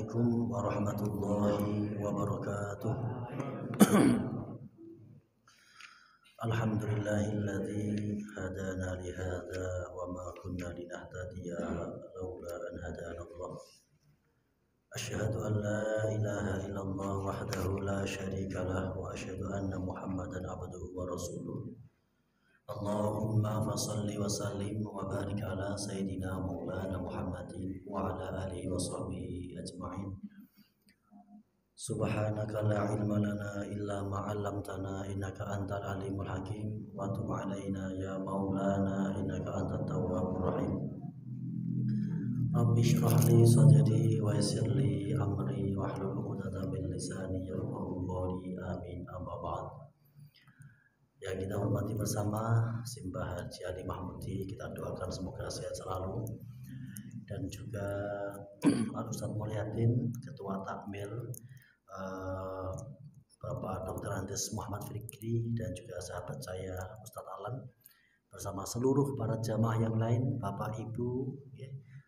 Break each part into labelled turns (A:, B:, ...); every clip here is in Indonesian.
A: Assalamualaikum warahmatullahi wabarakatuh. Alhamdulillahilladzi hadana li hadza wa ma kunna linahtadiya laula an hadana Allah. Asyhadu an la ilaha illallah wahdahu la syarika lah wa asyhadu anna Muhammadan abduhu wa rasuluh. Allahumma fasalli wa sallim wa barik ala sayyidina maulana Muhammadin wa ala alihi wa sahbihi ajma'in. Subhanaka la ilma lana illa ma 'allamtana innaka antal alimul hakim wa tub 'alaina ya maulana innaka antat tawwabur rahim. Rabbi shrah li sadri wa yassir li amri wahlul 'uqdatam min lisani yafqahu qawli. Amin. Amma ba'd. Yang kita hormati bersama Simbah Haji Ali Mahmudi, kita doakan semoga sehat selalu, dan juga Ustadz Mulyatin, Ketua Takmir, Bapak Dr. Andes Muhammad Fikri, dan juga sahabat saya Ustadz Alan, bersama seluruh para jamaah yang lain, Bapak Ibu,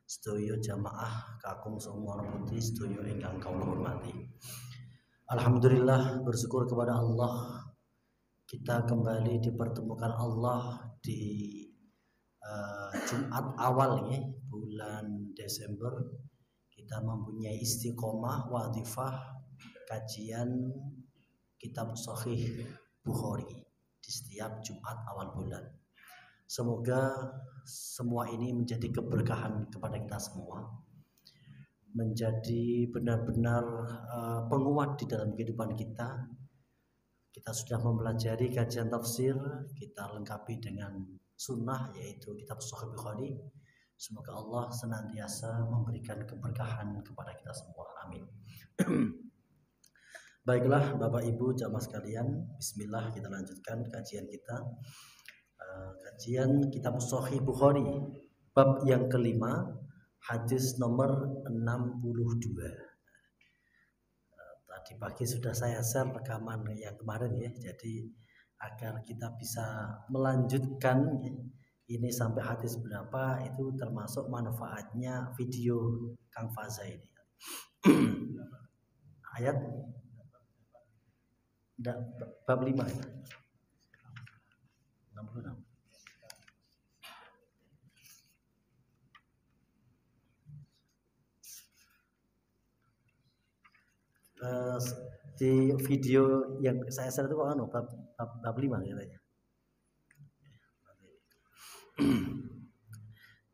A: sedoyo jamaah kakung semua putri sedoyo ingkang kawula hormati. Alhamdulillah, bersyukur kepada Allah, kita kembali dipertemukan Allah di Jumat awal bulan Desember. Kita mempunyai istiqomah wadifah kajian kitab Sahih Bukhari di setiap Jumat awal bulan. Semoga semua ini menjadi keberkahan kepada kita semua, menjadi benar-benar penguat di dalam kehidupan kita. Kita sudah mempelajari kajian tafsir, kita lengkapi dengan sunnah, yaitu kitab Sahih Bukhari. Semoga Allah senantiasa memberikan keberkahan kepada kita semua. Amin. Baiklah Bapak Ibu jamaah sekalian, bismillah, kita lanjutkan kajian kita. Kajian kitab Sahih Bukhari, bab yang kelima, hadis nomor 62. Tadi pagi sudah saya share rekaman yang kemarin jadi agar kita bisa melanjutkan ini sampai hadis berapa, itu termasuk manfaatnya video Kang Faza ini. Ayat bab 5 ya. 66. Di video yang saya share itu bab 5 katanya.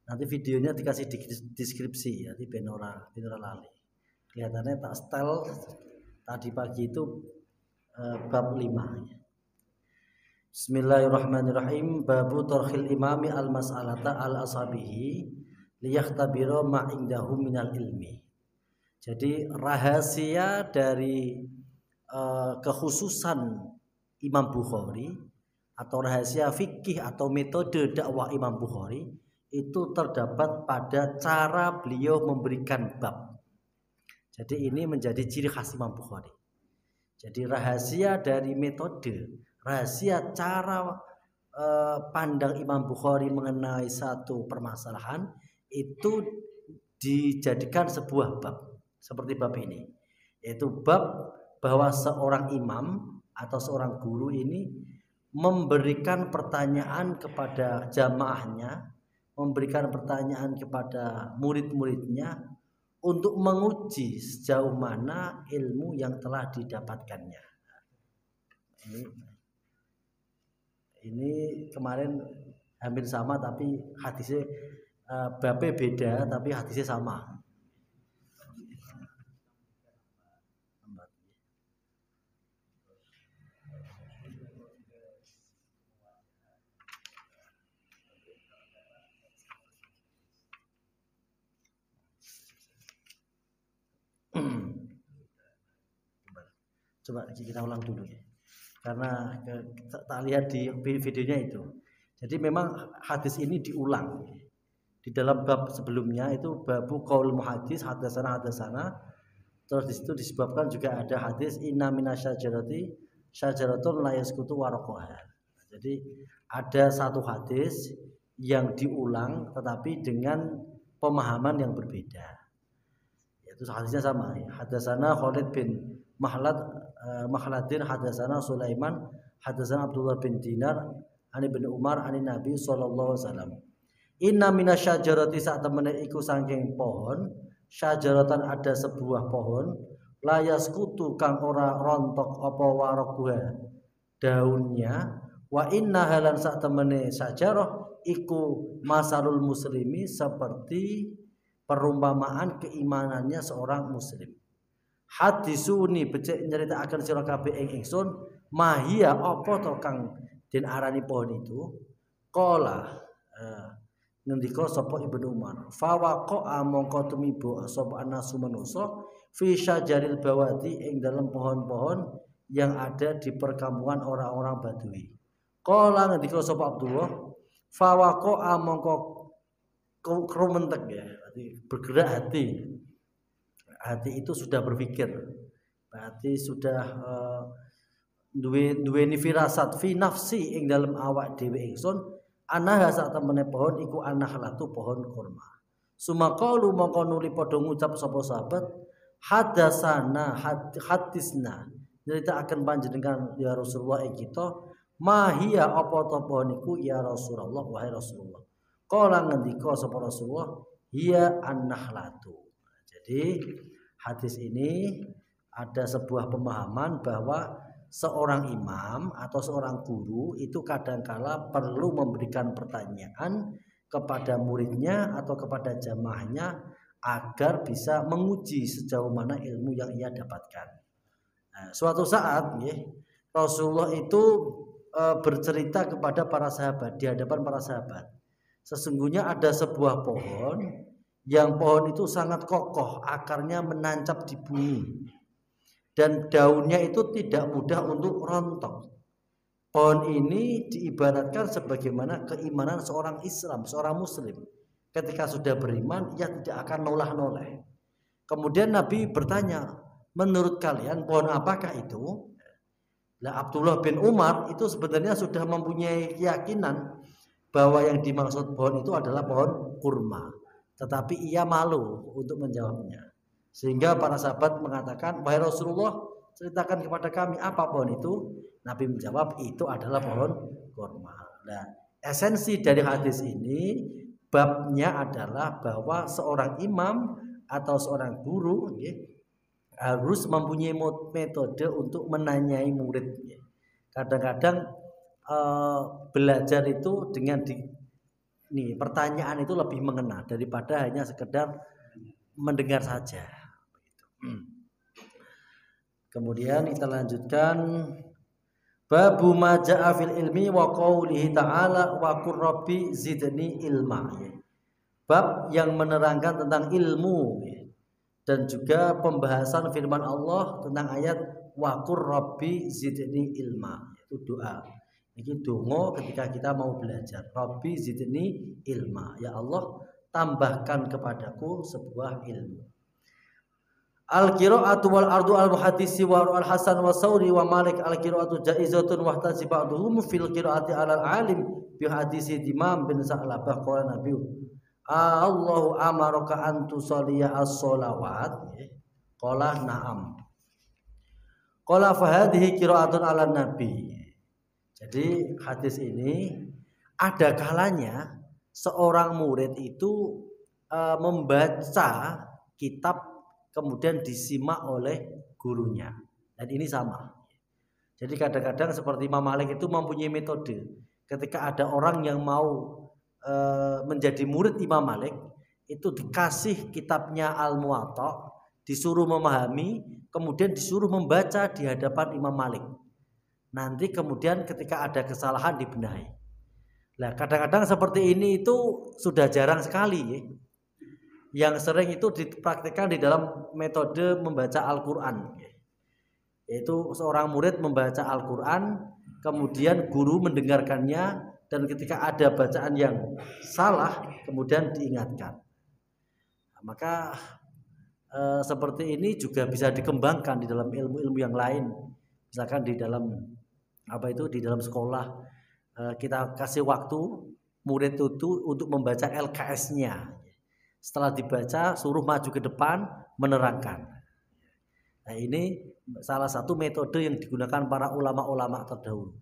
A: Nanti videonya dikasih di deskripsi ya, di Benora Lali. Kelihatannya tak style tadi pagi itu bab 5. Bismillahirrahmanirrahim. Babu tarkhil imami al-mas'alata al-asabihi liyakhtabira ma indahu minal ilmi. Jadi rahasia dari kekhususan Imam Bukhari atau rahasia fikih atau metode dakwah Imam Bukhari itu terdapat pada cara beliau memberikan bab. Jadi ini menjadi ciri khas Imam Bukhari. Jadi rahasia dari metode, rahasia cara pandang Imam Bukhari mengenai satu permasalahan itu dijadikan sebuah bab. Seperti bab ini, yaitu bab bahwa seorang imam atau seorang guru ini memberikan pertanyaan kepada jamaahnya, memberikan pertanyaan kepada murid-muridnya untuk menguji sejauh mana ilmu yang telah didapatkannya. Ini kemarin hampir sama, tapi hadisnya babnya beda, tapi hadisnya sama. Coba kita ulang dulu ya, karena tak lihat di videonya itu. Jadi memang hadis ini diulang di dalam bab sebelumnya, itu babu qaul muhaddis hadatsana, terus di situ disebabkan juga ada hadis inna minasyajarati syajaratun la yasqutu waraqaha. Jadi ada satu hadis yang diulang tetapi dengan pemahaman yang berbeda. Itu hadisnya sama. Hadatsana Khalid bin Mahladin hadatsana Sulaiman hadatsana Abdullah bin Dinar ani bin Umar ani Nabi sallallahu alaihi wasallam. Inna minasyajarati sak temene iku saking pohon, syajaratan ada sebuah pohon, la yaskutu kang ora rontok apa warakuha daunnya, wa inna halan sak temene syajarah iku masalul muslimi seperti perumpamaan keimanannya seorang muslim. Hadisuni becik nyritakaken sira kabeh ing ingsun mahia apa to kang den arani pohon itu. Qala ngendika sapa Ibnu Umar, fa waqa'a mongko tumibo sapa anasu manusa fi syajaril bawadi ing dalam pohon-pohon yang ada di perkampungan orang-orang Badui. Qala ngendika sapa Abdullah, fa waqa'a mongko krumentek ya, bergerak hati. Hati itu sudah berpikir, berarti sudah duweni firasat fi nafsi ing dalam awak dhewe ingsun anaha sak temene pohon iku anahlatu pohon kurma. Sumaqalu mongko nuli padha ngucap sapa sahabat hadisna nyerita akan panjenengan ya Rasulullah ing kita mahia apa to pohon iku ya Rasulullah wahai Rasulullah. Qala ngendika sapa Rasulullah hiya an-nahlatu. Jadi hadis ini ada sebuah pemahaman bahwa seorang imam atau seorang guru itu kadangkala perlu memberikan pertanyaan kepada muridnya atau kepada jamaahnya agar bisa menguji sejauh mana ilmu yang ia dapatkan. Nah, suatu saat Rasulullah itu bercerita kepada para sahabat di hadapan para sahabat. Sesungguhnya ada sebuah pohon yang pohon itu sangat kokoh, akarnya menancap di bumi dan daunnya itu tidak mudah untuk rontok. Pohon ini diibaratkan sebagaimana keimanan seorang Islam, seorang Muslim. Ketika sudah beriman, ia tidak akan nolah-noleh. Kemudian Nabi bertanya, menurut kalian pohon apakah itu? Nah, Abdullah bin Umar itu sebenarnya sudah mempunyai keyakinan bahwa yang dimaksud pohon itu adalah pohon kurma. Tetapi ia malu untuk menjawabnya. Sehingga para sahabat mengatakan, wahai Rasulullah, ceritakan kepada kami apa pohon itu. Nabi menjawab, itu adalah pohon kurma. Nah, esensi dari hadis ini, babnya adalah bahwa seorang imam atau seorang guru harus mempunyai metode untuk menanyai murid. Kadang-kadang belajar itu dengan pertanyaan itu lebih mengena daripada hanya sekedar mendengar saja. Kemudian kita lanjutkan babu ma jaa fil ilmi wa qoulihi ta'ala wa qur rabbi zidni ilma. Bab yang menerangkan tentang ilmu dan juga pembahasan firman Allah tentang ayat wa qur rabbi zidni ilma, itu doa. Ini dongo ketika kita mau belajar. Rabbi zidni ilma. Ya Allah, tambahkan kepadaku sebuah ilmu. Al-qira'atu wal ardu al-muhaddisi wa al-hasan wa sauri wa malik al-qira'atu jaizatun wa tahsi ba'duhum fil qira'ati alal alim bi hadisi Imam bin Sa'labah qala Nabi Allahu amaraka an tusalliya as-shalawat. Qala na'am. Qala fa hadhihi qira'atun ala nabi. Jadi hadis ini ada kalanya seorang murid itu membaca kitab kemudian disimak oleh gurunya. Dan ini sama. Jadi kadang-kadang seperti Imam Malik itu mempunyai metode. Ketika ada orang yang mau menjadi murid Imam Malik, itu dikasih kitabnya Al-Muwatta, disuruh memahami, kemudian disuruh membaca di hadapan Imam Malik. Nanti kemudian ketika ada kesalahan dibenahi. Nah, kadang-kadang seperti ini itu sudah jarang sekali. Yang sering itu dipraktikkan di dalam metode membaca Al-Quran. Yaitu seorang murid membaca Al-Quran, kemudian guru mendengarkannya, dan ketika ada bacaan yang salah, kemudian diingatkan. Nah, maka seperti ini juga bisa dikembangkan di dalam ilmu-ilmu yang lain. Misalkan di dalam di dalam sekolah kita kasih waktu murid itu untuk membaca LKS-nya. Setelah dibaca suruh maju ke depan menerangkan. Nah, ini salah satu metode yang digunakan para ulama-ulama terdahulu.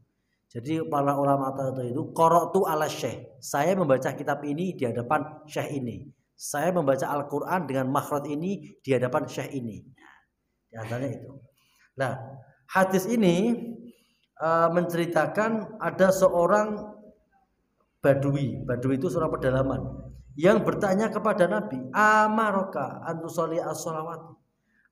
A: Jadi para ulama terdahulu itu qara'tu ala syekh. Saya membaca kitab ini di hadapan syekh ini. Saya membaca Al-Qur'an dengan makhraj ini di hadapan syekh ini. Di antaranya itu. Nah, hadis ini menceritakan ada seorang badui. Badui itu seorang pedalaman yang bertanya kepada Nabi, "Amaraka an tusolli as-shalawat?"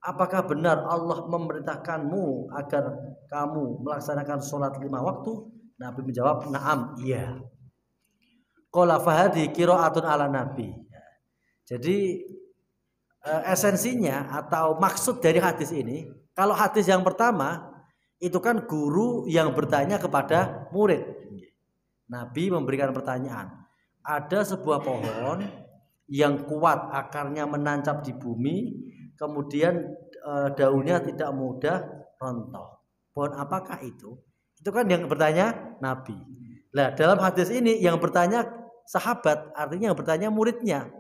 A: Apakah benar Allah memerintahkanmu agar kamu melaksanakan sholat 5 waktu? Nabi menjawab, "Na'am, iya." Qala fahadi qiraatun ala Nabi. Jadi esensinya atau maksud dari hadis ini, kalau hadis yang pertama itu kan guru yang bertanya kepada murid. Nabi memberikan pertanyaan. Ada sebuah pohon yang kuat, akarnya menancap di bumi, kemudian daunnya tidak mudah rontok. Pohon apakah itu? Itu kan yang bertanya Nabi. Nah, dalam hadis ini yang bertanya sahabat, artinya yang bertanya muridnya.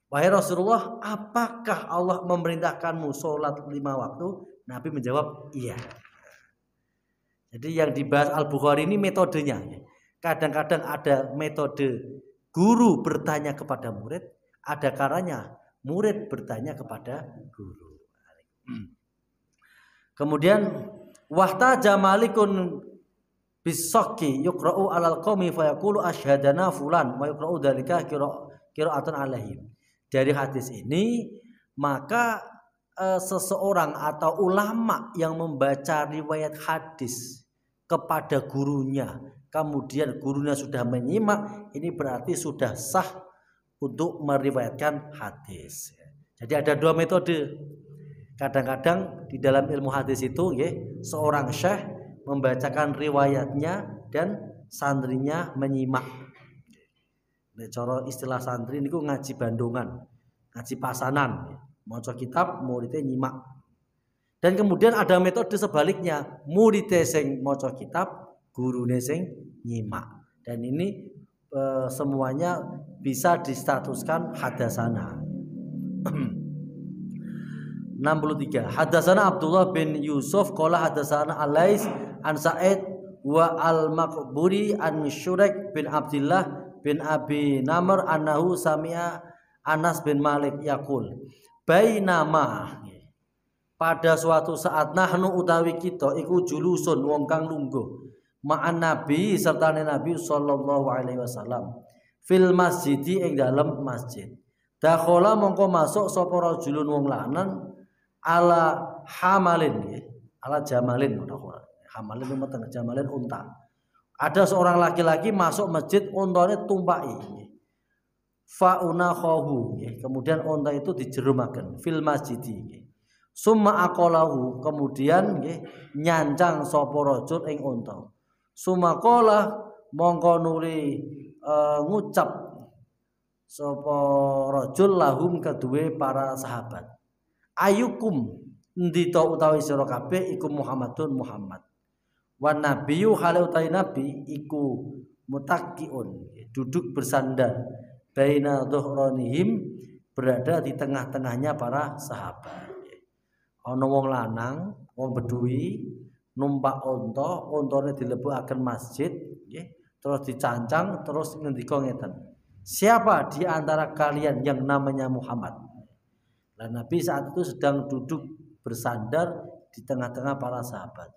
A: "Wahai Rasulullah, apakah Allah memerintahkanmu sholat 5 waktu?" Nabi menjawab, "Iya." Jadi yang dibahas Al-Bukhari ini metodenya. Kadang-kadang ada metode guru bertanya kepada murid, ada kalanya murid bertanya kepada guru. Kemudian wahtaja malikun bisaqi yuqra'u 'alal qaumi fayaqulu asyhadana fulan wa yuqra'u dzalika qira'atan 'alaihim. Dari hadis ini maka seseorang atau ulama yang membaca riwayat hadis kepada gurunya, kemudian gurunya sudah menyimak, ini berarti sudah sah untuk meriwayatkan hadis. Jadi ada 2 metode. Kadang-kadang di dalam ilmu hadis itu seorang syekh membacakan riwayatnya dan santrinya menyimak. Nek cara istilah santri niku ngaji bandongan, ngaji pasanan, maca kitab muridnya nyimak. Dan kemudian ada metode sebaliknya, muridnya sing maca kitab, gurune sing nyimak. Dan ini semuanya bisa distatuskan hadasana. 63. Hadasana Abdullah bin Yusuf qala hadasana Alais an Sa'id wa al-Maqburi an Syurek bin Abdullah bin Abi Namr annahu sami'a Anas bin Malik yaqul bainama, pada suatu saat nahnu utawi kita iku julusun wong kang lungguh ma'an Nabi serta Nabi sallallahu alaihi wasallam fil masjidi ing dalem masjid. Dakhala mongko masuk sapa rajulun wong lanang ala hamalin, ala jamalin. Hamalin itu meteng, jamalin unta. Ada seorang laki-laki masuk masjid, untane tumpaki. Fa'unakhahu, kemudian unta itu dijerumaken fil masjidi. Summa aqalahu, kemudian nyancang sapa rajul ing unta. Summa qala mongko nuli ngucap sapa rajul lahum kedue para sahabat. Ayukum ndita utawi sira kabeh iku Muhammadun Muhammad. Wan nabiyyu hale utawi nabi iku mutaqiun, duduk bersandar baina dhuhranihim, berada di tengah-tengahnya para sahabat. Ana wong lanang, wong bedui numpak unta, untane dilebokake masjid nggih, terus dicancang, terus ngendika ngeten. Siapa di antara kalian yang namanya Muhammad? Dan Nabi saat itu sedang duduk bersandar di tengah-tengah para sahabat.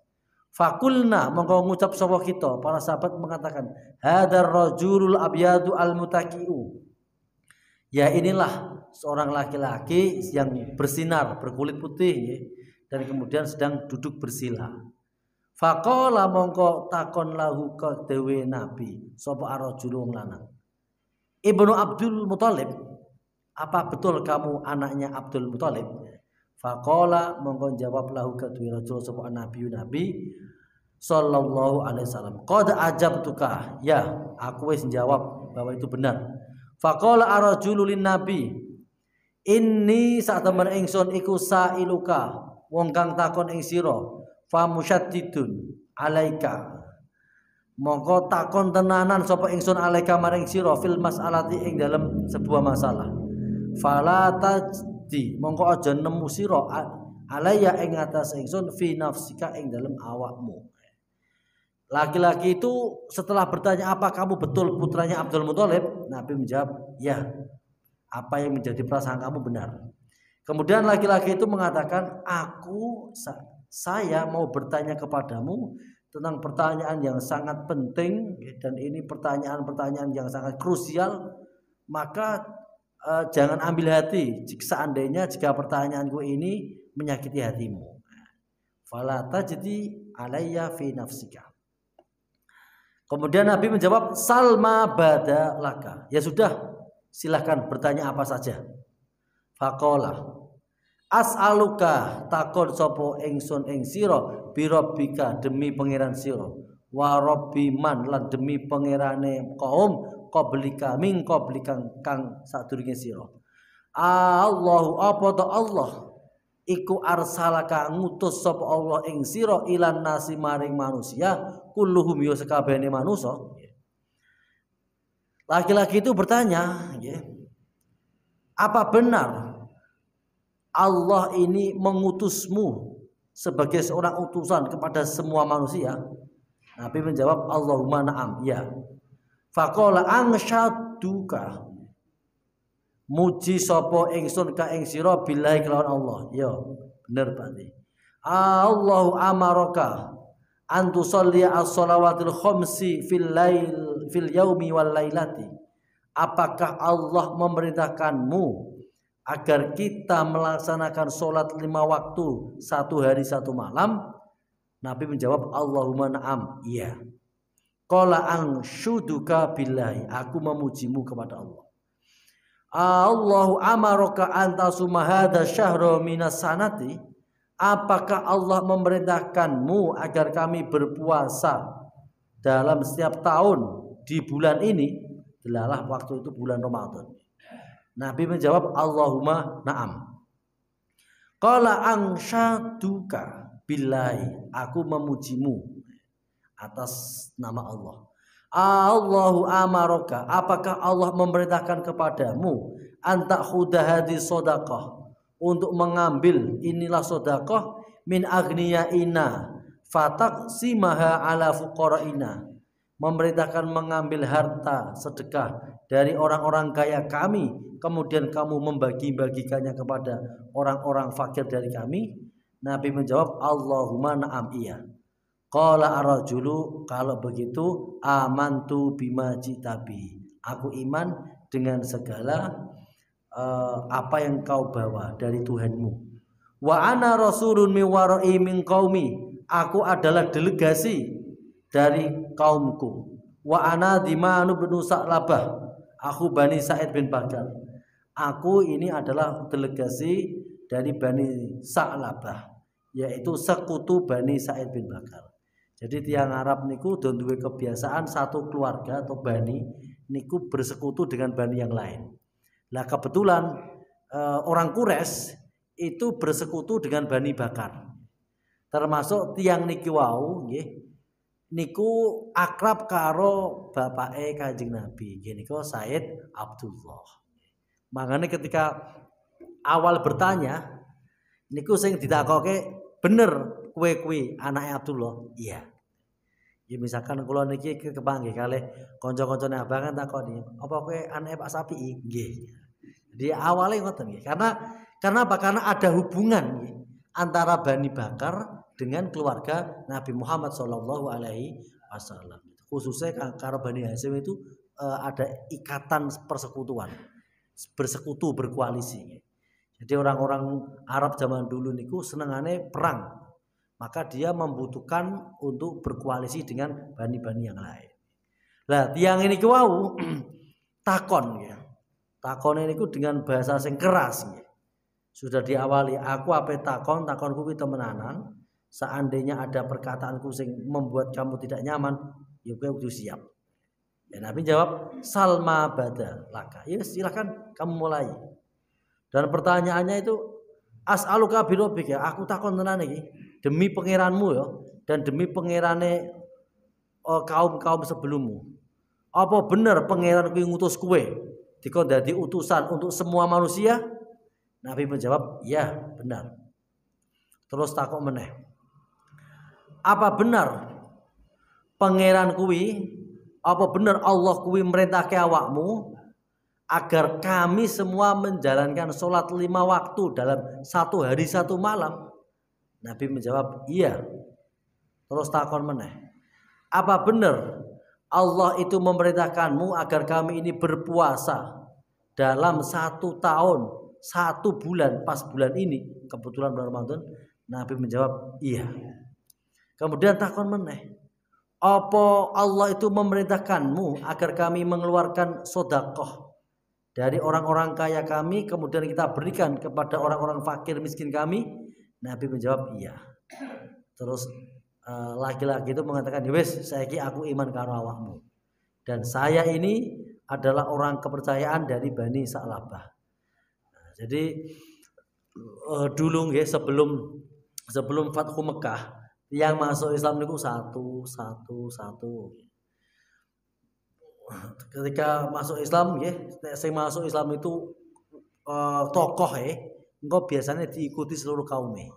A: Fakulna mongko ngucap sapa kita, para sahabat mengatakan, hadar rajulul abyadu al-mutaqiu. Ya inilah seorang laki-laki yang bersinar, berkulit putih dan kemudian sedang duduk bersila. Faqala mongko takon lahu kedewe Nabi, sapa ar-rajul wong lanang. Ibnu Abdul Muthalib, apa betul kamu anaknya Abdul Muthalib? Faqala mongko jawab lahu kedue rajul sapa Nabi sallallahu alaihi wasallam. Qad ajabtuka, ya aku wis jawab bahwa itu benar. Faqala ar-rajulu lin Nabi, inni sak temen ingsun iku sailuka, wong kang takon ing sira, fa musyaddidun alaika. Mongko takon tenanan sapa ingsun alaika maring sira fil mas'alati ing dalem sebuah masalah. tajdi mongko aja nemu sira alaya ing atas ingsun fi nafsika ing dalam awakmu. Laki-laki itu setelah bertanya apa kamu betul putranya Abdul Muthalib, Nabi menjawab ya, apa yang menjadi perasaan kamu benar. Kemudian laki-laki itu mengatakan saya mau bertanya kepadamu tentang pertanyaan yang sangat penting dan ini pertanyaan-pertanyaan yang sangat krusial, maka jangan ambil hati seandainya jika pertanyaanku ini menyakiti hatimu. Fala tajdi alayya fi nafsika. Kemudian Nabi menjawab salma bada laka. Ya sudah, silahkan bertanya apa saja. Faqala as'aluka takon sapa ingsun ing sira birabbika demi pangeran sira wa rabbi man lan demi pangerane kaum qablika min qablika kang sadurunge sira. Allahu apa ta Allah iku arsalaka ngutus sapa Allah ing sira ilan nasi maring manusia kulluhum ya sakabehane manusa. Laki-laki itu bertanya, apa benar Allah ini mengutusmu sebagai seorang utusan kepada semua manusia? Nabi menjawab Allahumma na'am, ya. Faqala angsyaduka muji sapa ingsun ka ing sira billahi kelawan Allah. Ya, bener berarti. Allahu amaraka an tusalli as-shalawatil khamsi fil yaumi wal lailati. Apakah Allah memerintahkanmu agar kita melaksanakan sholat 5 waktu 1 hari 1 malam? Nabi menjawab Allahumma na'am, iya. Qala angshuduka billahi, aku memujimu kepada Allah. Allahu amaraka anta sumahada syahra minas sanati. Apakah Allah memerintahkanmu agar kami berpuasa dalam setiap tahun di bulan ini? Delalah waktu itu bulan Ramadan. Nabi menjawab Allahumma na'am. Qala angsyaduka billahi, aku memujimu atas nama Allah. Allahu amaraka, apakah Allah memerintahkan kepadamu anta khudahadi sodaqah, untuk mengambil inilah sodaqah min agniyaina fataqsimaha ala fuqaraina, memerintahkan mengambil harta sedekah dari orang-orang kaya kami, kemudian kamu membagi-bagikannya kepada orang-orang fakir dari kami. Nabi menjawab Allahumma na'am, iya. Qala ar-rajulu, kalau begitu amantu bima jitabi, aku iman dengan segala apa yang kau bawa dari Tuhanmu. Wa ana rasulun min wara'i min qaumi, aku adalah delegasi dari kaumku. Wa ana Dimanu bin Sa'labah, aku Bani Sa'id bin Bakar. Aku ini adalah delegasi dari Bani Sa'labah, yaitu sekutu Bani Sa'id bin Bakar. Jadi tiang Arab niku do duwe kebiasaan satu keluarga atau bani niku bersekutu dengan bani yang lain. Lah kebetulan orang Quraisy itu bersekutu dengan Bani Bakar. Termasuk tiang niki wau nggih niku akrab karo bapake Kanjeng Nabi. Nggih niku Said Abdullah. Makanya ketika awal bertanya niku sing ditakoke bener kuwi anake Abdullah. Iya. Ya misalkan kula niki kepanggih kalih kanca-kancane abang kan takoni, "Apa kowe anake Pak Sapi'i?" Nggih. Jadi awalnya ngoten nggih. Karena apa? Karena ada hubungan nggih antara Bani Bakar dengan keluarga Nabi Muhammad sallallahu alaihi wasallam. Khususnya karo Bani Hasyim itu ada ikatan persekutuan. Bersekutu, berkoalisi. Jadi orang-orang Arab zaman dulu niku senengane perang. Maka dia membutuhkan untuk berkoalisi dengan bani-bani yang lain. Lah tiang ini wau takon ya. Takon ini dengan bahasa sing keras ya. Sudah diawali aku apa takonku kuwi temenanan. Seandainya ada perkataanku sing membuat kamu tidak nyaman, ya kowe kudu siap. Ya Nabi jawab salma bada laka. Ya silakan kamu mulai. Dan pertanyaannya itu as'aluka bi rabbika, aku takon tenan iki demi pangeranmu ya dan demi pangerane kaum-kaum sebelummu. Apa bener pangeran kuwi ngutus kowe dikon dadi utusan untuk semua manusia? Nabi menjawab, "Ya, benar." Terus takok meneh. Apa benar pangeran kuwi, apa benar Allah kuwi merintahke awakmu agar kami semua menjalankan sholat 5 waktu dalam 1 hari 1 malam? Nabi menjawab, "Iya." Terus takon meneh. Apa benar Allah itu memerintahkanmu agar kami ini berpuasa dalam 1 tahun, 1 bulan, pas bulan ini, kebetulan bulan Ramadan? Nabi menjawab, "Iya." Kemudian takon meneh. Apa Allah itu memerintahkanmu agar kami mengeluarkan sodakoh dari orang-orang kaya kami, kemudian kita berikan kepada orang-orang fakir miskin kami? Nabi menjawab, "Iya." Terus laki-laki itu mengatakan, "Wes, saiki aku iman karo awakmu. Dan saya ini adalah orang kepercayaan dari Bani Sa'labah." Nah, jadi dulu nggih sebelum Fathu Mekah, yang masuk Islam itu satu. Ketika masuk Islam nggih, sing masuk Islam itu tokoh engko biasanya diikuti seluruh kaumnya.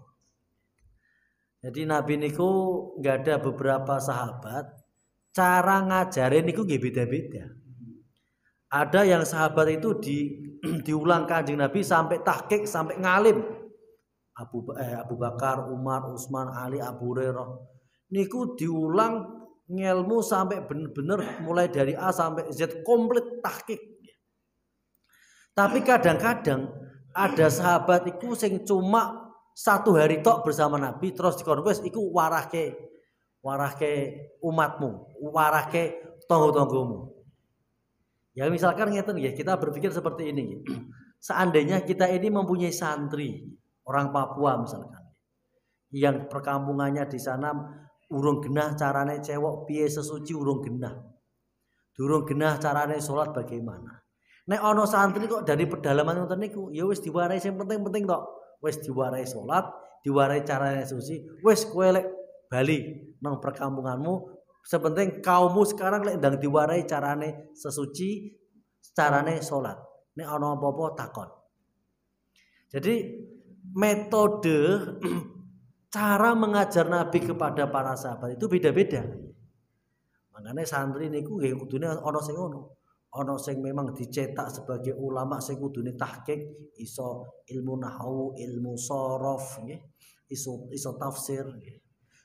A: Jadi Nabi niku nggak ada beberapa sahabat, cara ngajarin niku nggih beda-beda. Ada yang sahabat itu diulang Kanjeng Nabi sampai tahqiq, sampai ngalim. Abu Bakar, Umar, Utsman, Ali, Abu Hurairah. Niku diulang ngelmu sampai bener-bener mulai dari A sampai Z komplit tahqiq. Tapi kadang-kadang ada sahabat iku sing cuma 1 hari tok bersama Nabi terus dikon wis iku warahke umatmu, warahke tangga-tanggamu. Ya misalkan ngeten ya, kita berpikir seperti ini. Seandainya kita ini mempunyai santri orang Papua misalkan, yang perkampungannya di sana urung genah carane cewek piye sesuci, urung genah. Durung genah carane sholat bagaimana. Nek ana santri kok dari pedalaman ngoten niku, ya wis diwarai sing penting-penting tok. Wis diwarai sholat, diwarai carane suci, wis kowe lek bali nang perkampunganmu, sepenting kaummu sekarang lek ndang diwarai carane sesuci, carane sholat. Nek ana apa-apa takon. Jadi metode cara mengajar Nabi kepada para sahabat itu beda-beda. Makanya santri niku nggih kudune ana sing ngono. Ana sing memang dicetak sebagai ulama sing kudune tahqiq, iso ilmu nahwu, ilmu shorof nggih, iso tafsir nggih.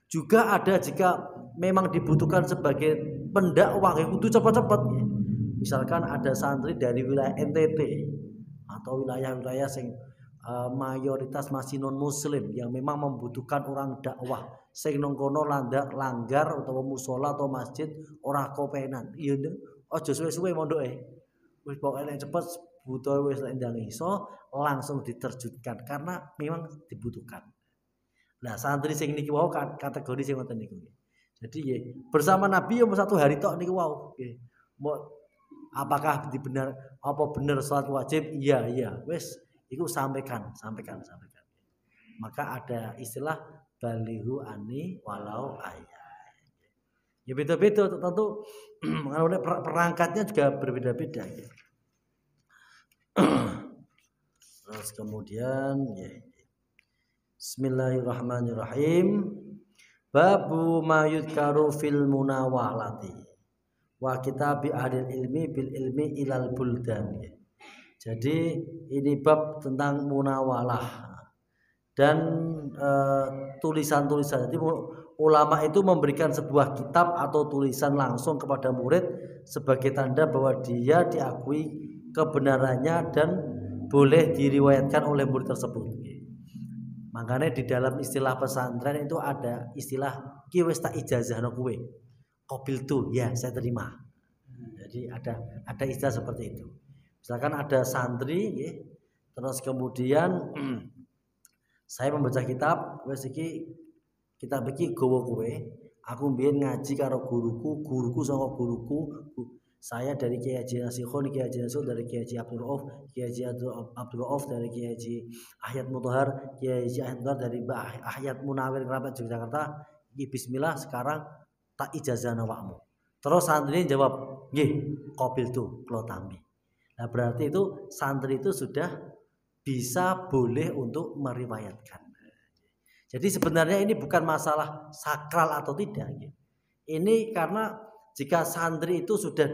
A: Juga ada jika memang dibutuhkan sebagai pendakwah yang kudu cepat-cepat nggih. Misalkan ada santri dari wilayah NTT atau wilayah-wilayah sing mayoritas masih non muslim yang memang membutuhkan orang dakwah sing nang kono langgar utawa musola atau masjid ora kopenan. Iya aja suwe-suwe mondoke. Wis pokoke nek cepet butuh wis ndang iso langsung diterjunkan karena memang dibutuhkan. Nah, santri sing niki wau kategori sing ngoten niku. Jadi ya bersama Nabi ya 1 hari tok niku wau nggih. Apakah apa benar salat wajib? Iya. Wis iku sampaikan. Maka ada istilah balighu ani walau ayat. Ya beda-beda tentu perangkatnya juga berbeda-beda ya. Terus kemudian ya. Bismillahirrahmanirrahim. Babu ma yudkaru fil munawalati wa kitabi ahlil ilmi bil ilmi ilal buldan ya. Jadi ini bab tentang munawalah dan tulisan-tulisan. Jadi ulama itu memberikan sebuah kitab atau tulisan langsung kepada murid sebagai tanda bahwa dia diakui kebenarannya dan boleh diriwayatkan oleh murid tersebut. Makanya di dalam istilah pesantren itu ada istilah ki wis tak ijazahno kowe. Qabil tu, ya saya terima. Jadi ada istilah seperti itu. Misalkan ada santri ya, terus kemudian saya membaca kitab, wis iki kitab iki gawa kowe. Aku mbiyen ngaji karo guruku saka guruku. Saya dari Kiai Haji Nasikhon, Kiai Haji Nasikhon dari Kiai Haji Abdul Rauf, Kiai Haji Abdul Rauf dari Kiai Haji Ahyat Mutahar, Kiai Haji Ahyat Mutahar dari Mbah Ahyat Munawir Kerabat Yogyakarta. Iki bismillah sekarang tak ijazahna awakmu. Terus santri jawab, "Nggih, qabil tu, kula tampi." Nah, berarti itu santri itu sudah bisa boleh untuk meriwayatkan. Jadi sebenarnya ini bukan masalah sakral atau tidak. Ini karena jika santri itu sudah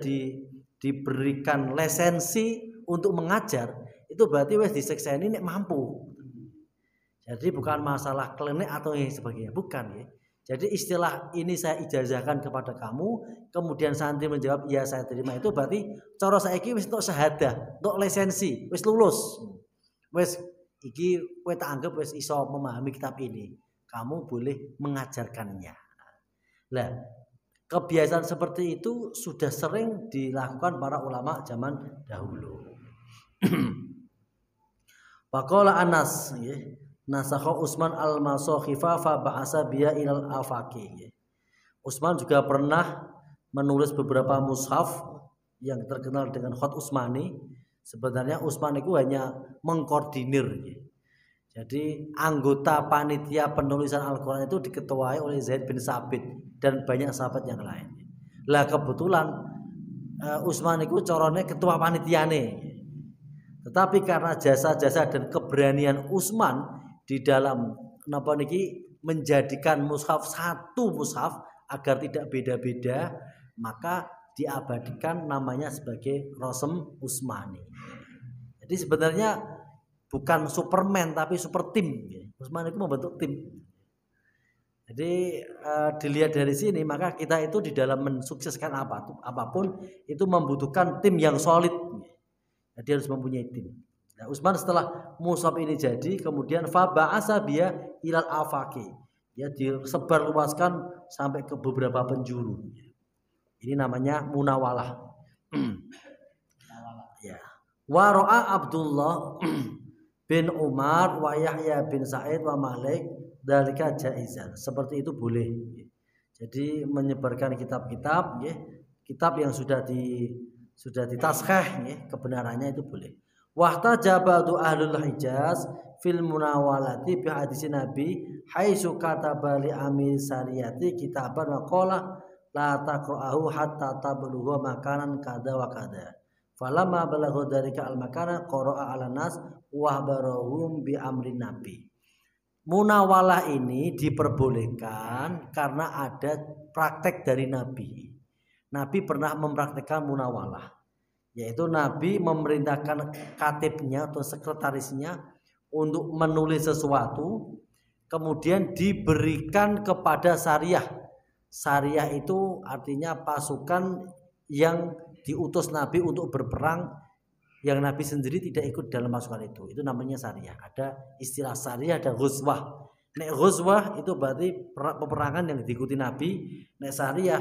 A: diberikan lisensi untuk mengajar, itu berarti wes disekseni nek mampu. Jadi bukan masalah klinik atau yang sebagainya, bukan ya. Jadi istilah ini saya ijazahkan kepada kamu, kemudian santri menjawab ya saya terima, itu berarti cara saiki wis entuk syahadah, entuk lisensi, wis lulus. Wis iki kowe tak anggap wis iso memahami kitab ini. Kamu boleh mengajarkannya. Nah, kebiasaan seperti itu sudah sering dilakukan para ulama zaman dahulu. Faqala Anas ya. Nasakha Utsman al-Masakhifa fa ba'asa biya ilal afaqi. Utsman juga pernah menulis beberapa mushaf yang terkenal dengan khat Utsmani. Sebenarnya Utsman itu hanya mengkoordinir. Jadi anggota panitia penulisan Al-Quran itu diketuai oleh Zaid bin Sabit dan banyak sahabat yang lain. Lah kebetulan Utsman itu corone ketua panitiane. Tetapi karena jasa-jasa dan keberanian Utsman di dalam napa niki menjadikan mushaf satu mushaf agar tidak beda-beda, maka diabadikan namanya sebagai Rasm Utsmani. Jadi sebenarnya bukan Superman tapi super tim. Utsman itu membentuk tim. Jadi dilihat dari sini maka kita itu di dalam mensukseskan apapun itu membutuhkan tim yang solid. Jadi harus mempunyai tim. Nah, Utsman setelah mushaf ini jadi kemudian fa ba'asa biya ilal afaqi. Ya disebar luaskan sampai ke beberapa penjuru. Ini namanya munawalah. Ya. Wa ra'a Abdullah bin Umar wa Yahya bin Sa'id wa Malik dzalika jaizan. Seperti itu boleh. Jadi menyebarkan kitab-kitab ya, kitab yang sudah ditasheh ya, kebenarannya itu boleh. Wahtaja ba'du ahlul Hijaz fil munawalati bi hadis Nabi haitsu kataba li amil sariyati kitaban wa qala la taqra'ahu hatta tablugha makanan kada wa kada. Falamma balagha dzalika al makana qara'a 'ala nas wa barahum bi amrin Nabi. Munawalah ini diperbolehkan karena ada praktek dari Nabi. Nabi pernah mempraktekkan munawalah. Yaitu Nabi memerintahkan katibnya atau sekretarisnya untuk menulis sesuatu kemudian diberikan kepada syariah. Syariah itu artinya pasukan yang diutus Nabi untuk berperang yang Nabi sendiri tidak ikut dalam pasukan itu. Itu namanya syariah. Ada istilah syariah, ada ghuzwah. Nek ghuzwah itu berarti peperangan yang diikuti Nabi. Nek syariah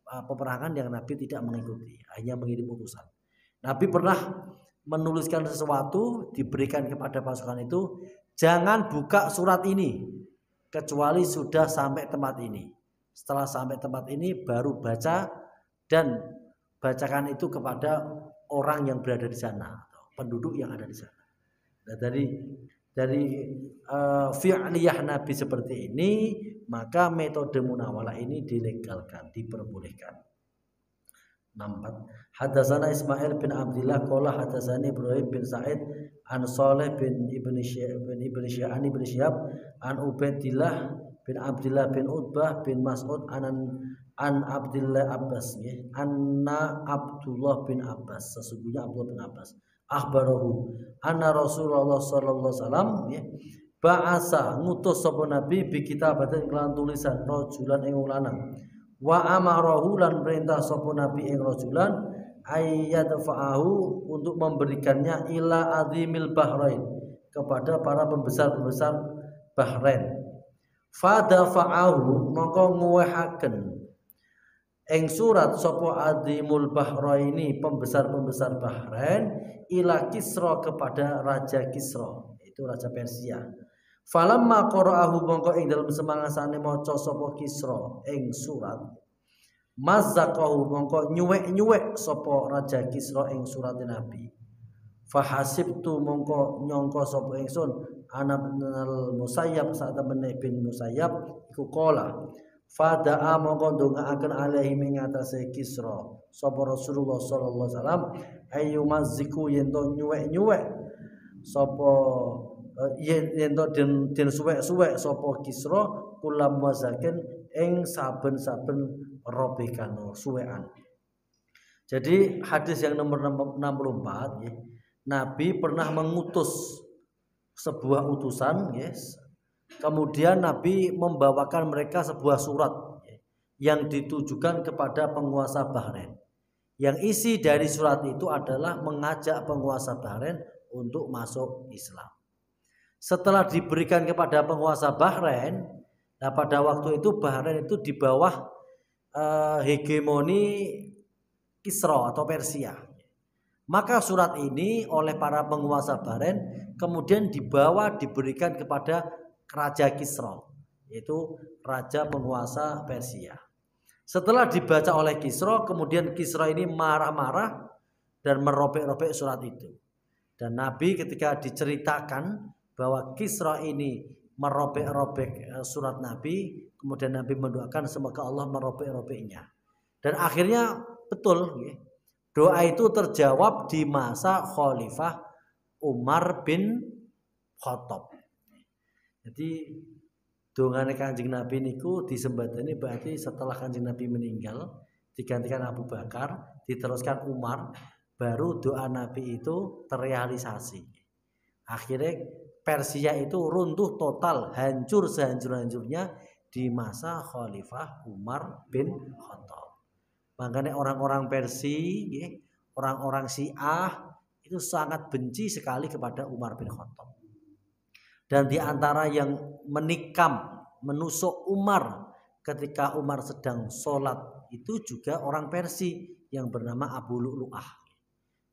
A: peperangan yang Nabi tidak mengikuti, hanya mengirim utusan. Nabi pernah menuliskan sesuatu diberikan kepada pasukan itu, jangan buka surat ini kecuali sudah sampai tempat ini. Setelah sampai tempat ini baru baca dan bacakan itu kepada orang yang berada di sana atau penduduk yang ada di sana. Nah, dari fi'liyah Nabi seperti ini, maka metode munawalah ini dilegalkan, diperbolehkan. 64. Hadatsana Ismail bin Abdullah qala hadatsani Ibrahim bin Sa'id an Shalih bin Ibnu Syihab an Ubaidillah bin Abdullah bin Utbah bin Mas'ud an Abdullah Abbas ya. Anna Abdullah bin Abbas, sesungguhnya Abdullah bin Abbas akhbarahu anna Rasulullah sallallahu alaihi wasallam ya ba'asa ngutus sapa nabi bi kitabatin kelan tulisan rajulan ing lanang wa amarahu lan perintah sapa nabi ing rajulan ayyadfa'ahu untuk memberikannya ila azimil bahrain kepada para pembesar-pembesar Bahrain. Fadafa'ahu mongko nguwehaken ing surat sapa azimul bahraini pembesar-pembesar Bahrain ila Kisra kepada Raja Kisra, itu Raja Persia. Falamma qara'ahu mongko ing dalem semangasane maca sapa Kisra ing surat mazzaqahu mongko nyuwek-nyuwek sapa Raja Kisra ing surat Nabi. Fahasibtu mongko nyangka sapa ingsun ana binal Musayyab sak temene bin Musayyab iku qala fada'a mongko ndongaaken alaihi ing atase Kisra sapa Rasulullah sallallahu alaihi wasallam ayyumazziku yen to nyuwek-nyuwek sapa yen to den suwek-suwek sapa Kisra kulam wazakin ing saben-saben robekan suwekan. Jadi hadis yang nomor 64 ya, Nabi pernah mengutus sebuah utusan, yes. Kemudian Nabi membawakan mereka sebuah surat yang ditujukan kepada penguasa Bahrain. Yang isi dari surat itu adalah mengajak penguasa Bahrain untuk masuk Islam. Setelah diberikan kepada penguasa Bahrain, nah pada waktu itu Bahrain itu di bawah hegemoni Kisra atau Persia. Maka surat ini oleh para penguasa Bahrain kemudian diberikan kepada Raja Kisra, yaitu raja penguasa Persia. Setelah dibaca oleh Kisra, kemudian Kisra ini marah-marah dan merobek-robek surat itu. Dan Nabi ketika diceritakan bahwa Kisra ini merobek-robek surat Nabi, kemudian Nabi mendoakan semoga Allah merobek-robeknya. Dan akhirnya betul, doa itu terjawab di masa Khalifah Umar bin Khattab. Jadi dongane Kanjeng Nabi niku disembadani berarti setelah Kanjeng Nabi meninggal digantikan Abu Bakar, diteruskan Umar, baru doa Nabi itu terrealisasi. Akhirnya Persia itu runtuh total, hancur sehancur-hancurnya di masa Khalifah Umar bin Khattab. Makanya orang-orang Persia, orang-orang Syiah itu sangat benci sekali kepada Umar bin Khattab. Dan di antara yang menikam, menusuk Umar ketika Umar sedang sholat itu juga orang Persia yang bernama Abu Lu'lu'ah.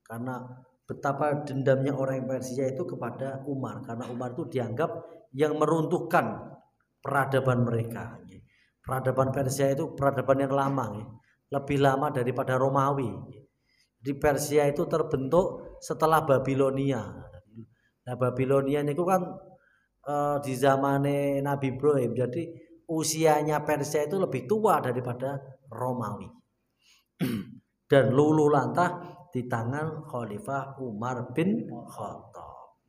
A: Karena betapa dendamnya orang Persia itu kepada Umar, karena Umar itu dianggap yang meruntuhkan peradaban mereka. Peradaban Persia itu peradaban yang lama, lebih lama daripada Romawi. Di Persia itu terbentuk setelah Babilonia. Nah Babilonia itu kan di zamannya Nabi Ibrahim, jadi usianya Persia itu lebih tua daripada Romawi. Dan luluh lantah di tangan Khalifah Umar bin Khattab.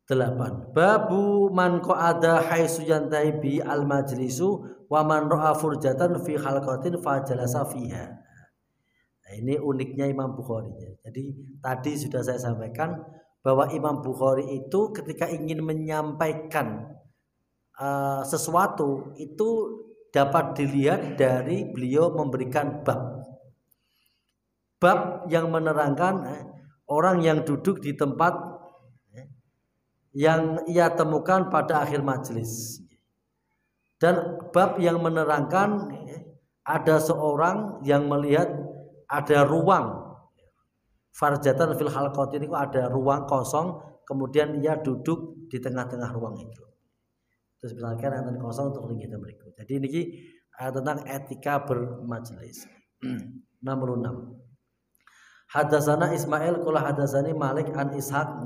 A: 8. Babu man qa'ada haitsu yantahi bi al majlisu wa man ra'a furjatan fi halqatin fajalasa fiha. Nah, ini uniknya Imam Bukhari. Jadi tadi sudah saya sampaikan bahwa Imam Bukhari itu ketika ingin menyampaikan sesuatu itu dapat dilihat dari beliau memberikan bab yang menerangkan orang yang duduk di tempat yang ia temukan pada akhir majelis, dan bab yang menerangkan ada seorang yang melihat ada ruang farjatan fil halqati, ini ada ruang kosong, kemudian ia duduk di tengah-tengah ruang itu. Terus misalkan ada kosong untuk kita berikut. Jadi ini tentang etika bermajelis. 66. Hadatsana Ismail qala hadatsani Malik an Ishaq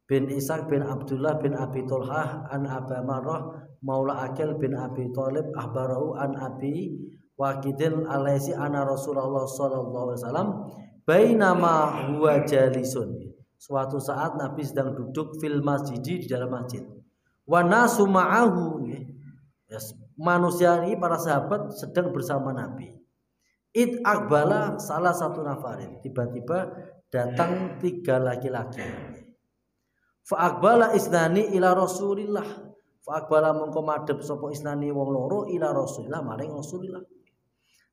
A: bin Ishaq bin Abdullah bin Abi Thalhah an Aba Marrah maula Akil bin Abi Thalib ahbarahu an Abi Waqidil alaisi ana Rasulullah sallallahu alaihi wasallam bainama huwa jalisun. Suatu saat Nabi sedang duduk fil masjid, di dalam masjid. Wa nasu ma'ahu, manusia ini para sahabat sedang bersama Nabi. Id akbala salah satu nafarin, tiba-tiba datang 3 laki-laki. Fa akbala isnani ila Rasulillah. Fa akbala mongko madhep sapa isnani wong loro ila Rasulillah maring Rasulillah.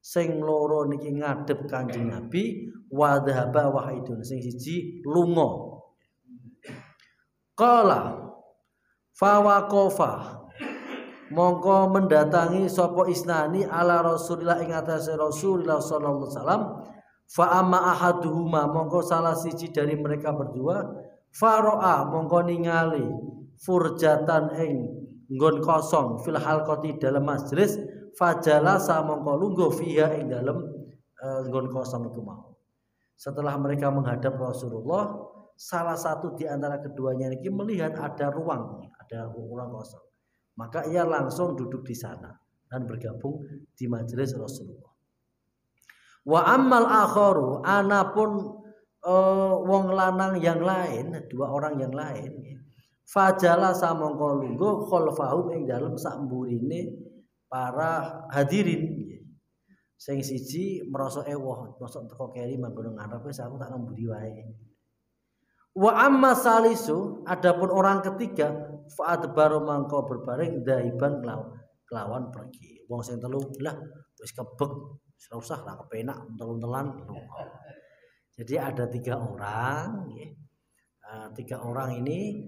A: Sing loro niki ngadep Kanjeng Nabi, wa dhahaba wahidun, sing siji lunga. Qala fa waqafa, mongko mendatangi sapa isnani ala Rasulillah ing atase Rasulullah sallallahu alaihi wasallam. Fa amma ahaduhuma, mongko salah siji dari mereka berdua, faro'a mongko ningali furjatan ing nggon kosong fil halqati dalam majelis, fajalasa mongko lungguh fiha ing dalam nggon kosong itu mau. Setelah mereka menghadap Rasulullah, salah satu di antara keduanya ini melihat ada ruang kosong. Maka ia langsung duduk di sana dan bergabung di majelis Rasulullah. Wa ammal akharu anapun wong lanang yang lain, dua orang yang lain, fajala samangka lungguh khalfahum ing dalem sak mburine para hadirin. Sing siji merasa ewoh, mosok teko keri manggon ngarep wis aku tak nang mburi wae. Wa amma salisu adapun orang ketiga fa adbaru mangko berbaring daiban kelawan pergi. Wong sing telu lah wis kebek, wis ora usah lah kepenak entel-entelan. Jadi ada 3 orang, tiga orang ini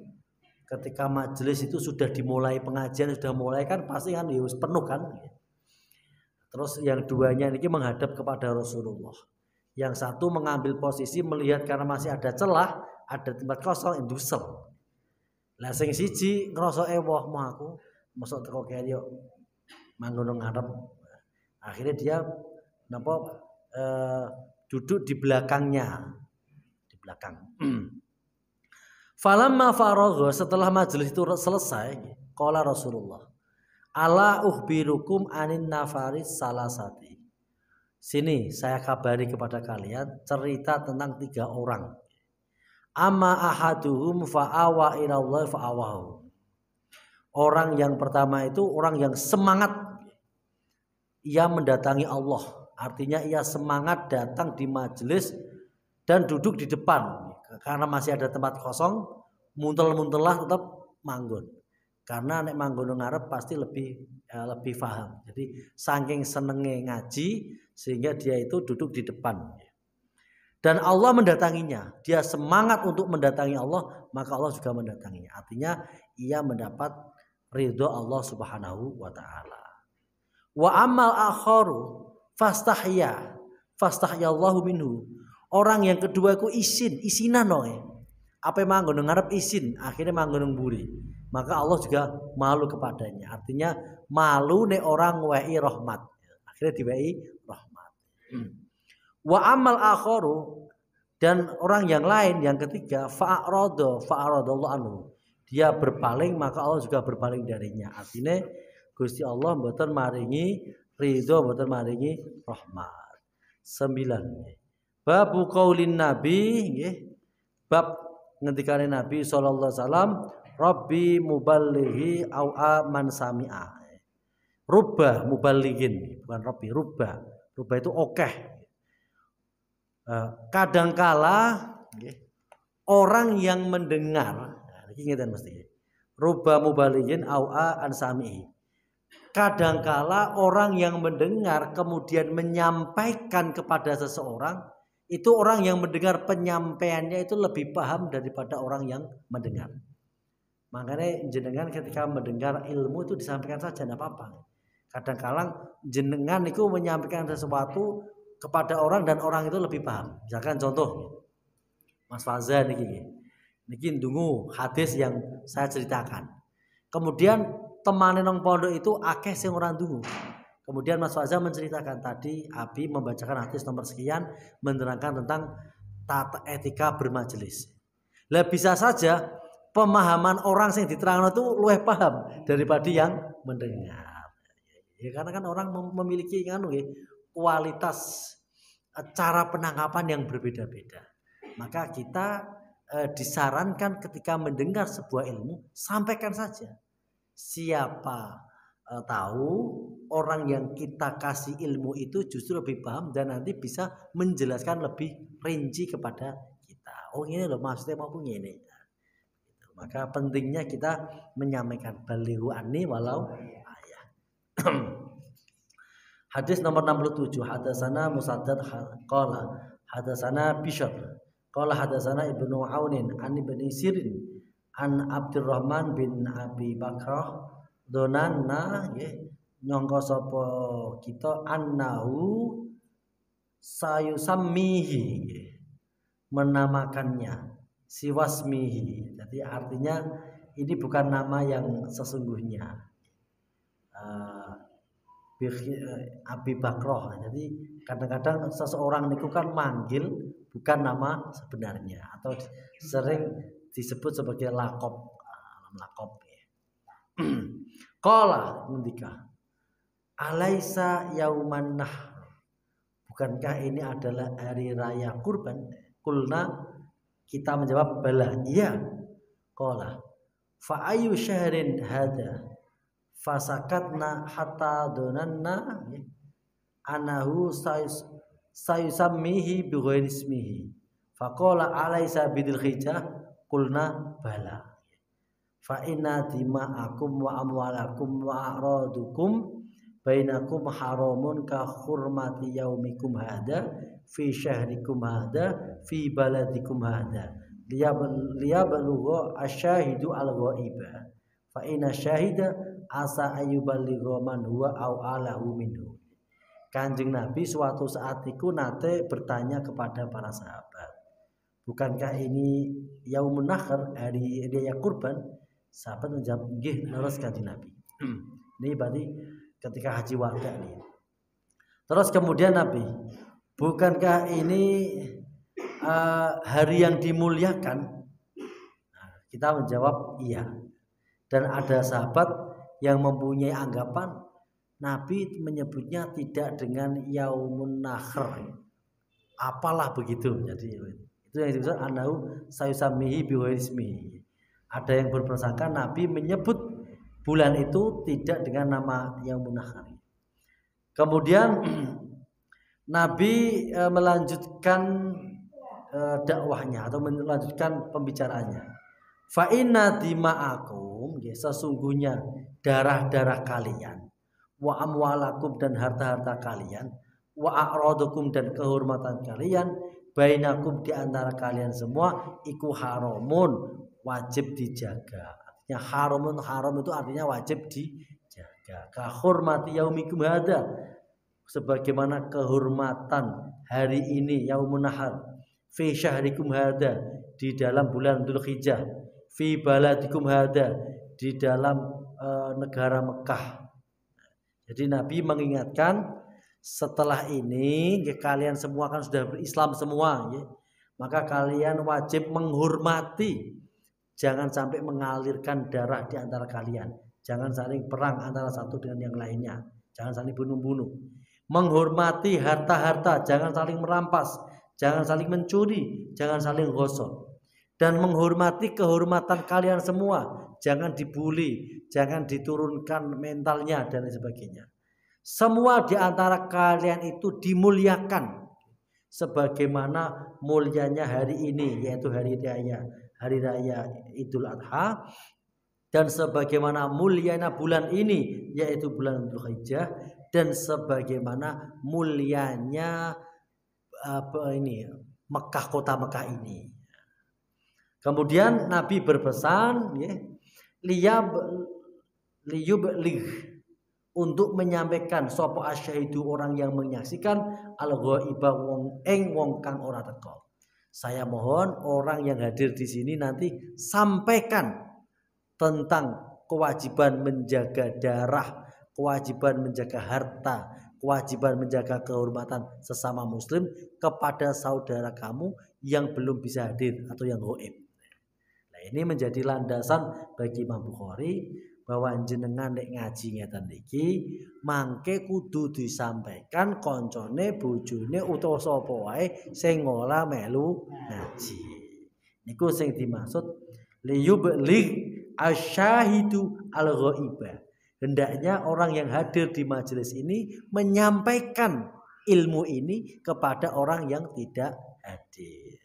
A: ketika majelis itu sudah dimulai pengajian sudah mulai kan pasti kan ya penuh kan. Terus yang duanya ini menghadap kepada Rasulullah. Yang satu mengambil posisi melihat karena masih ada celah, ada tempat kosong indusel. Lah sing siji ngrasa ewoh mah aku mosok teko kene yo manggon ngarep. Akhirnya dia duduk di belakangnya. Di belakang. Falamma faragha setelah majelis itu selesai, qala Rasulullah, ala ukhbirukum anin nafaris salasati. Sini saya kabari kepada kalian cerita tentang 3 orang. Amma ahaduhum fa'awa ilallah fa'awahu. Orang yang pertama itu orang yang semangat. Ia mendatangi Allah. Artinya ia semangat datang di majelis dan duduk di depan. Karena masih ada tempat kosong, muntel-muntelah tetap manggon. Karena nek manggon ngarep pasti lebih paham. Jadi saking senenge ngaji sehingga dia itu duduk di depan. Dan Allah mendatanginya. Dia semangat untuk mendatangi Allah, maka Allah juga mendatanginya. Artinya ia mendapat ridho Allah Subhanahu wa taala. Wa amal akharu fastahyallahu minhu. Orang yang kedua itu isinan noe. Apa manggon ngarep isin, akhirnya manggon mburi. Maka Allah juga malu kepadanya. Artinya malu nek orang wei rahmat. Akhirnya diwei rahmat. Wa amal akharu dan orang yang lain yang ketiga fa'aradallahu anhu. Dia berpaling maka Allah juga berpaling darinya. Artinya Gusti Allah mboten maringi ridho, mboten maringi rahmat. 9. Babu qaulin Nabi nggih. Bab ngendikane Nabi sallallahu alaihi wasallam, Rabbi muballighi au man sami'a. Rubba muballighin, bukan Rabbi, rubba. Rubba itu okeh. Kadangkala orang yang mendengar, iki ngeten mesti. Rubba muballighin au an sami'i. Kadangkala orang yang mendengar kemudian menyampaikan kepada seseorang, itu orang yang mendengar penyampaiannya itu lebih paham daripada orang yang mendengar. Makanya jenengan ketika mendengar ilmu itu disampaikan saja, tidak apa-apa. Kadang-kadang jenengan itu menyampaikan sesuatu kepada orang dan orang itu lebih paham. Misalkan contoh, Mas Faza niki ndungu hadis yang saya ceritakan. Kemudian teman nang pondok itu akeh sing ora ndungu. Kemudian Mas Faza menceritakan tadi Abi membacakan hadis nomor sekian menerangkan tentang tata etika bermajelis. Lah bisa saja pemahaman orang yang diterangkan itu luwih paham daripada yang mendengar. Ya, karena kan orang memiliki kualitas cara penangkapan yang berbeda-beda. Maka kita disarankan ketika mendengar sebuah ilmu sampaikan saja. Siapa tahu orang yang kita kasih ilmu itu justru lebih paham dan nanti bisa menjelaskan lebih rinci kepada kita. Oh ini loh maksudnya mau punya ini. Maka pentingnya kita menyampaikan balighu anni walau ayah. Hadis nomor 67. Hadatsana Musaddad qala hadatsana Bishr qala hadatsana Ibnu Aunin an Ibnu Sirin an Abdurrahman bin Abi Bakrah donanna nyangka sapa kita annahu sayusammihi menamakannya siwasmihi. Jadi artinya ini bukan nama yang sesungguhnya. Abi Bakroh. Jadi kadang-kadang seseorang itu kan manggil bukan nama sebenarnya atau sering disebut sebagai lakob. Qala ngendika alaisa yauman nahr. bukankah ini adalah hari raya kurban? Kulna, kita menjawab bala, iya. Qala fa ayu syahrin hada fasakatna hatta donanna anahu sayusammihi bighairi ismihi faqala alaysa bidil hijjah qulna bala fa inna dima'akum wa amwalakum wa a'radukum bainakum haramun ka hurmati yaumikum hada fi syahrikum hada fi baladikum hada liyablugo asyahidu al-ghaiba fa inna syahida asa ayyuballigha man huwa au alahu minhu. Kanjeng Nabi suatu saat itu nate bertanya kepada para sahabat, bukankah ini Yaumun Nahr, hari raya kurban? Sahabat menjawab, nggih, leres Kanjeng Nabi. Ini berarti ketika haji wada nih. Terus kemudian Nabi, bukankah ini hari yang dimuliakan? Nah, kita menjawab iya. Dan ada sahabat yang mempunyai anggapan Nabi menyebutnya tidak dengan Yaumun Nahr, apalah begitu. Jadi itu yang disebut anahu sayusamihi bighairi ismihi. Ada yang berprasangka Nabi menyebut bulan itu tidak dengan nama Yaumun Nahr. Kemudian Nabi melanjutkan dakwahnya atau melanjutkan pembicaraannya. Fa inna dima'akum, sesungguhnya darah-darah kalian, wa amwalakum dan harta-harta kalian, wa a'radukum dan kehormatan kalian, bainakum di antara kalian semua iku haramun, wajib dijaga. Artinya haramun, haram itu artinya wajib dijaga. Ka hurmati yaumikum hada, sebagaimana kehormatan hari ini Yaumun Nahr, fi syahrikum hada, di dalam bulan Dzulhijjah, fi baladikum hada, di dalam negara Mekah. Jadi Nabi mengingatkan setelah ini kalian semua kan sudah berislam semua, ya, maka kalian wajib menghormati, jangan sampai mengalirkan darah di antara kalian, jangan saling perang antara satu dengan yang lainnya, jangan saling bunuh-bunuh, menghormati harta-harta, jangan saling merampas, jangan saling mencuri, jangan saling gosok, dan menghormati kehormatan kalian semua, jangan dibuli, jangan diturunkan mentalnya dan lain sebagainya. Semua di antara kalian itu dimuliakan sebagaimana mulianya hari ini, yaitu hari raya Idul Adha, dan sebagaimana mulianya bulan ini, yaitu bulan Dzulhijjah, dan sebagaimana mulianya Mekah, kota Mekah ini. Kemudian Nabi berpesan, ya, liyubligh, untuk menyampaikan sapa asyahidu, orang yang menyaksikan, al-ghaiba, wong kang ora teko. Saya mohon orang yang hadir di sini nanti sampaikan tentang kewajiban menjaga darah, kewajiban menjaga harta, kewajiban menjaga kehormatan sesama muslim kepada saudara kamu yang belum bisa hadir atau yang gaib. Nah, ini menjadi landasan bagi Imam Bukhari bahwa jenengan nek ngaji ngeten iki mangke kudu disampaikan koncone, bojone utawa sapa wae sing ora melu ngaji. Niku sing dimaksud liyubligh asyahidu al-ghaiba. Hendaknya orang yang hadir di majelis ini menyampaikan ilmu ini kepada orang yang tidak hadir.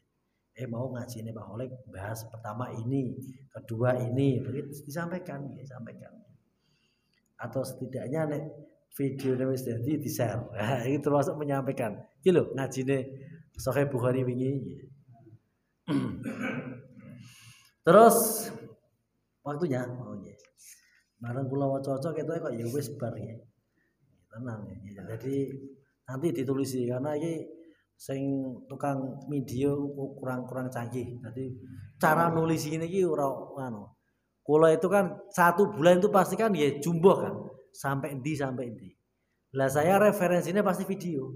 A: Mau ngaji ini Pak Oleh bahas pertama ini, kedua ini, begitu disampaikan, disampaikan. Atau setidaknya nek video wis dadi di-share. Nah, ini termasuk menyampaikan. Iki lho ngajine Sahih Bukhari wingi. Terus waktunya, oh nggih. Bareng kula waca-waca ketoke kok ya wis bar ya. Tenang ya. Jadi nanti ditulisi karena iki sing tukang video kurang canggih. Jadi cara nulis ini ki ora anu. Kula itu kan 1 bulan itu pasti kan ya jumbo kan. Sampai endi. Lah saya referensinya pasti video.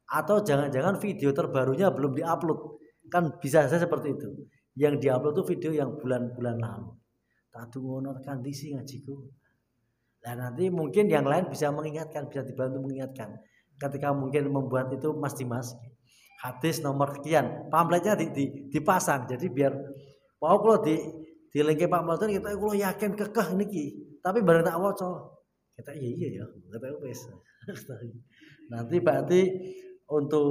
A: Atau jangan-jangan video terbarunya belum diupload. Kan bisa saja seperti itu. Yang diupload itu video yang bulan-bulan lalu. Tak ngono tekan disi ngajiku. Nah nanti mungkin yang lain bisa mengingatkan, bisa dibantu mengingatkan. ketika mungkin membuat itu Mas Dimas, hadis nomor sekian, pamfletnya dipasang. Jadi biar mau kalau di link pamflet kita kalau yakin kekeh niki. Tapi bareng tak waca. Kita iya ya, kita wis. Nanti berarti untuk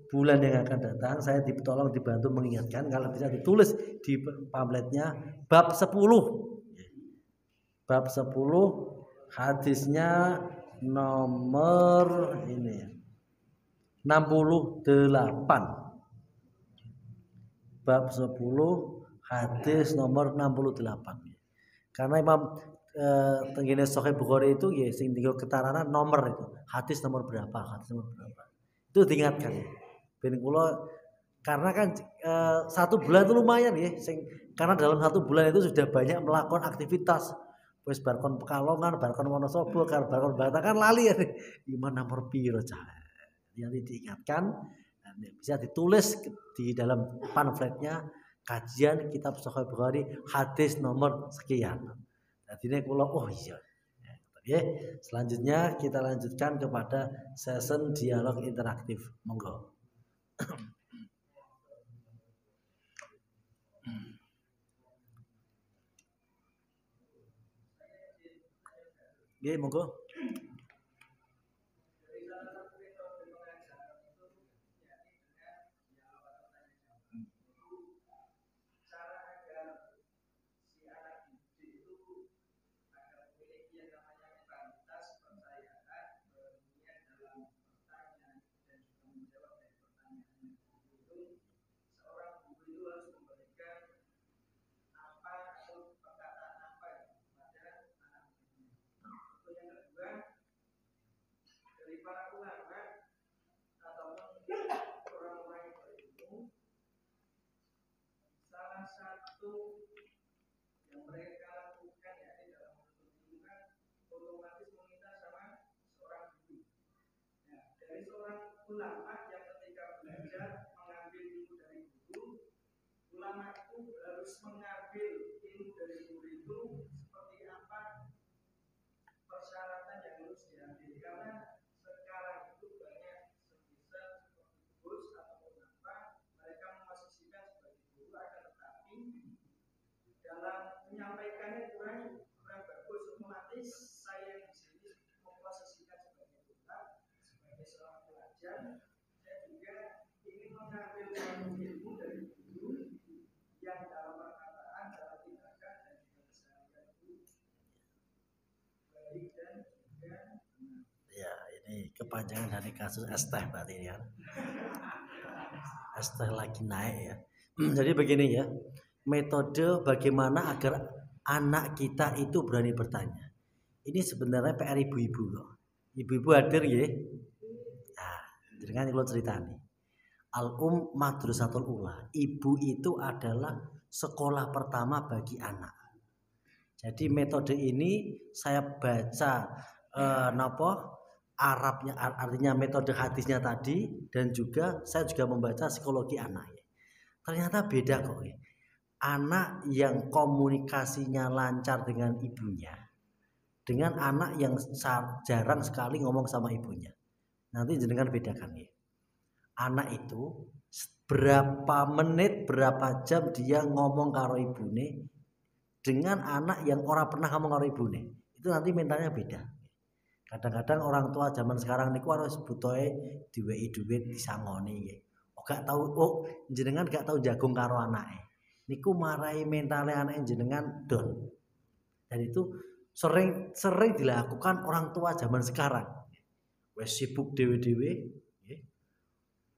A: bulan yang akan datang saya tolong dibantu mengingatkan kalau bisa ditulis di pamfletnya bab 10. Bab 10 hadisnya nomor ini 68. Bab 10 hadis nomor 68. Karena Imam tenggine Sahih Bukhari itu ya sing tinggal ketaranan nomor itu. Hadis nomor berapa? Hadis nomor berapa? Itu diingatkan. Ben kula karena kan 1 bulan itu lumayan ya karena dalam 1 bulan itu sudah banyak melakukan aktivitas. Wis barkon Pekalongan, barkon Wonosobo, barkon Batangan lali ya. Iman nomor piro cah. Nanti diingatkan bisa ditulis di dalam pamfletnya kajian kitab Sahih Bukhari hadis nomor sekian. Jadi kula oh iya. Oke, selanjutnya kita lanjutkan kepada session dialog interaktif. Monggo. Nggih, monggo.
B: Ulama yang ketika belajar mengambil ilmu dari guru, ulama itu harus mengambil ilmu dari guru itu seperti apa persyaratan yang harus diambil, karena sekarang itu banyak semisal seperti bos ataupun apa mereka memposisikan sebagai guru akan tetapi dalam menyampaikannya kurang bagus. Otomatis saya di sini memposisikan sebagai guru, sebagai seorang pelajar, saya juga ingin mengambil ilmu dari guru yang dalam perkataan, dalam tindakan dan juga keseharian itu baik dan juga
A: ya ini kepanjangan dari kasus Esteh berarti ya. Esteh lagi naik ya. Jadi begini ya, metode bagaimana agar anak kita itu berani bertanya. Ini sebenarnya PR ibu-ibu loh. Ibu-ibu hadir ya. Nah, jangan kalau cerita nih. Madrasatul Ula. Ibu itu adalah sekolah pertama bagi anak. Jadi metode ini saya baca Arabnya, artinya metode hadisnya tadi, dan juga saya juga membaca psikologi anak. Ternyata beda kok. Anak yang komunikasinya lancar dengan ibunya, dengan anak yang jarang sekali ngomong sama ibunya. Nanti jenengan bedakan ya. Anak itu berapa menit, berapa jam dia ngomong karo ibune dengan anak yang orang pernah ngomong karo ibune. Itu nanti mentalnya beda. Kadang-kadang orang tua zaman sekarang niku harus butuhe diweki duit disangoni nggih. Gak tahu jenengan gak tahu jagung karo anake. Niku marai mentale anake jenengan don. Dan itu sering dilakukan orang tua zaman sekarang. Wes sibuk dewe-dewe nggih.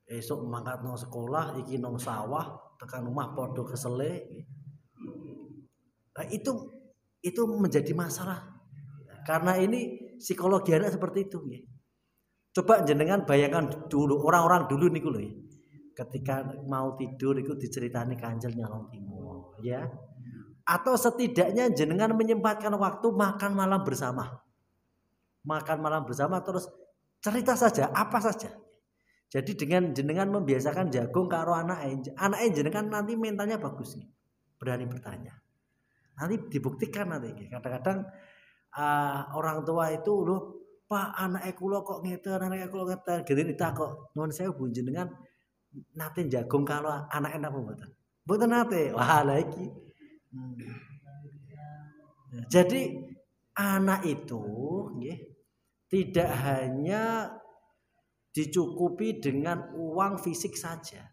A: Esuk mangkat nang sekolah, iki nang sawah, tekan rumah padha kesele nggih. Nah, itu menjadi masalah. Karena ini psikologi anak seperti itu ya. Coba jenengan bayangkan dulu orang-orang dulu niku lho ya. Ketika mau tidur itu diceritani Kanjeng Nyalon Timur ya. Atau setidaknya jenengan menyempatkan waktu makan malam bersama. Makan malam bersama terus cerita saja apa saja. Jadi dengan jenengan membiasakan jagung karo anake jenengan nanti mentalnya bagus nih. Berani bertanya. Nanti dibuktikan nanti. Kadang-kadang orang tua itu loh Pak anake kula kok ngeten, anake kula ngeten. Gene ditakok, "Nuwun sewu Bu jenengan nate jagung kalau anake napa mboten?" "Mboten nate." Wah, lha iki. Jadi anak itu nggih tidak hanya dicukupi dengan uang fisik saja.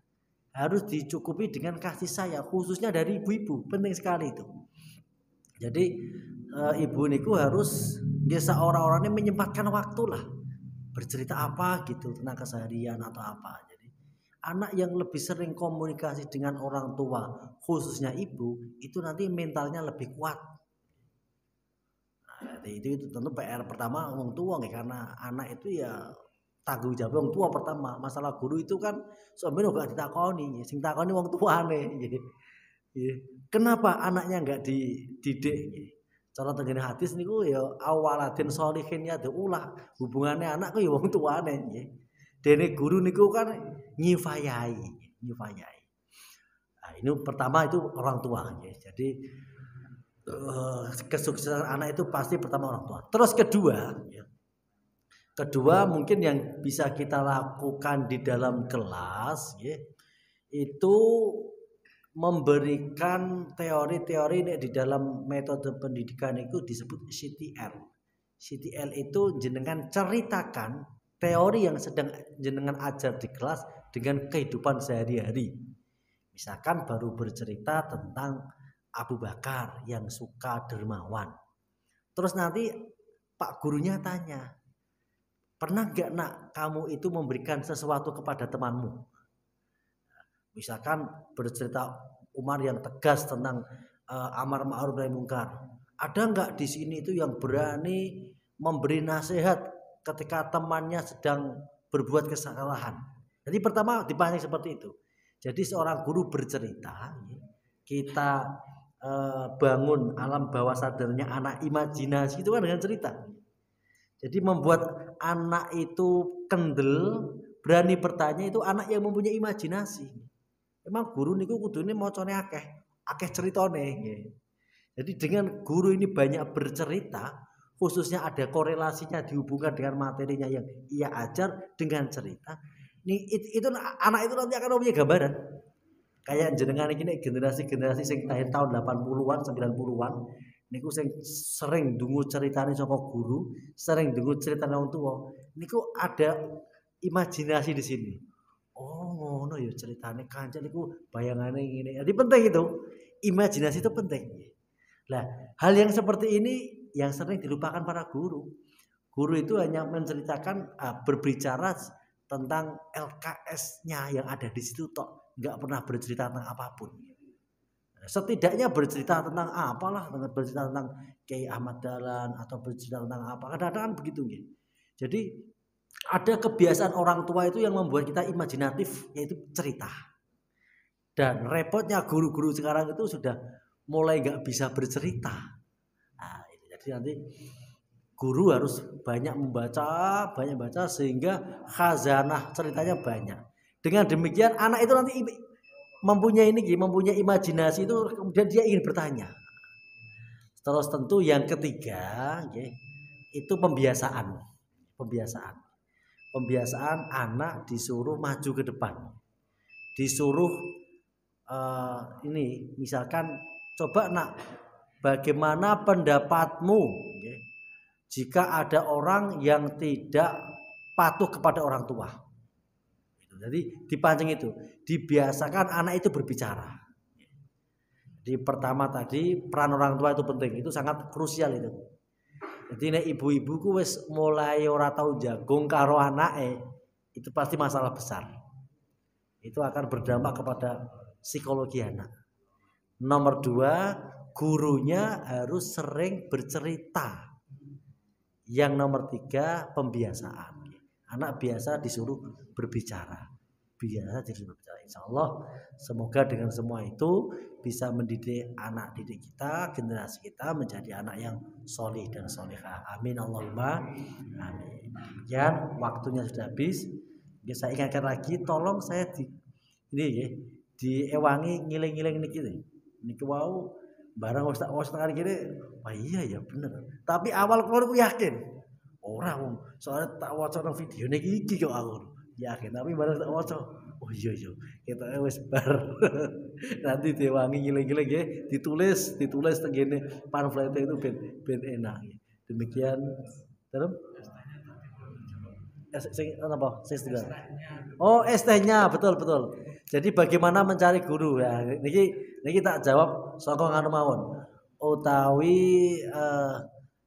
A: Harus dicukupi dengan kasih sayang, khususnya dari ibu-ibu. Penting sekali itu. Jadi ibu niku harus nggih saora-orane menyempatkan waktu lah. Bercerita apa gitu tentang keseharian atau apa. Jadi anak yang lebih sering komunikasi dengan orang tua, khususnya ibu, itu nanti mentalnya lebih kuat. Nah, itu tentu PR pertama orang tua nih, karena anak itu ya tanggung jawab orang tua pertama. Masalah guru itu kan sebenarnya gak ditakoni, sing takoni wong tuane. Kenapa anaknya enggak dididik? Cara tengene hadis niku ya awaladin sholihin ya ulah hubungane anak ku ya wong tuane nggih. Dene guru niku kan nyifayai. Nah, ini pertama itu orang tua nggih. Jadi kesuksesan anak itu pasti pertama orang tua. Terus kedua mungkin yang bisa kita lakukan di dalam kelas ya, itu memberikan teori-teori ini di dalam metode pendidikan itu disebut CTL. CTL itu jenengan ceritakan teori yang sedang jenengan ajar di kelas dengan kehidupan sehari-hari. Misalkan baru bercerita tentang Abu Bakar yang suka dermawan. Terus nanti Pak gurunya tanya, pernah gak nak kamu itu memberikan sesuatu kepada temanmu? Misalkan bercerita Umar yang tegas tentang amar ma'ruf nahi munkar. Ada nggak di sini itu yang berani memberi nasihat ketika temannya sedang berbuat kesalahan? Jadi pertama dipancing seperti itu. Jadi seorang guru bercerita, kita bangun alam bawah sadarnya anak, imajinasi itu kan dengan cerita. Jadi membuat anak itu kendel, berani bertanya, itu anak yang mempunyai imajinasi. Emang guru niku kudune macane akeh ceritane. Jadi dengan guru ini banyak bercerita, khususnya ada korelasinya dihubungkan dengan materinya yang ia ajar dengan cerita. Itu anak itu nanti akan punya gambaran. Kayak jenengan iki generasi-generasi sing lahir tahun 80-an, 90-an niku sing sering dungu ceritane saka guru, sering dungu ceritane wong tua. Niku ada imajinasi di sini. Oh, ngono ya ceritane kancil niku bayangane ngene. Jadi penting itu. Imajinasi itu penting. Nah, hal yang seperti ini yang sering dilupakan para guru. Guru itu hanya menceritakan berbicara tentang LKS-nya yang ada di situ tok, enggak pernah bercerita tentang apapun. Setidaknya bercerita tentang apalah, bercerita tentang Kiai Ahmad Dahlan atau bercerita tentang apa. Kadang-kadang kan begitu ya. Jadi ada kebiasaan orang tua itu yang membuat kita imajinatif, yaitu cerita. Dan repotnya guru-guru sekarang itu sudah mulai nggak bisa bercerita. Nah, jadi nanti guru harus banyak membaca sehingga khazanah ceritanya banyak. Dengan demikian anak itu nanti mempunyai imajinasi itu, kemudian dia ingin bertanya. Terus tentu yang ketiga itu pembiasaan anak disuruh maju ke depan, disuruh ini misalkan coba nak, bagaimana pendapatmu jika ada orang yang tidak patuh kepada orang tua. Jadi dipancing itu, dibiasakan anak itu berbicara. Jadi pertama tadi peran orang tua itu penting, itu sangat krusial itu. Jadi nek ibu-ibu ku wis mulai ora tau jagung karo anake, itu pasti masalah besar. Itu akan berdampak kepada psikologi anak. Nomor 2, gurunya harus sering bercerita. Yang nomor 3, pembiasaan. Anak biasa disuruh berbicara. Insya Allah semoga dengan semua itu bisa mendidik anak didik kita, generasi kita menjadi anak yang solih dan solihah. Amin Allahumma amin. Ya, waktunya sudah habis. Saya ingatkan lagi, tolong saya diewangi ngiling-ngiling niki. Niki wau barang ustaz kali gini, wah iya ya bener. Tapi awal keluar aku yakin, Ora wong, soalnya tak waca nang videone iki kok aku. Yakin tapi bareng tak waca. Oh iya ketoke wis bar. Nanti diwangi ngiling-ngiling nggih, ditulis teng kene pamflet itu ben enak. Demikian terus sing apa? Sing sedang. Oh, ST-nya betul. Jadi bagaimana mencari guru ya. Niki tak jawab saka ngono mawon. Utawi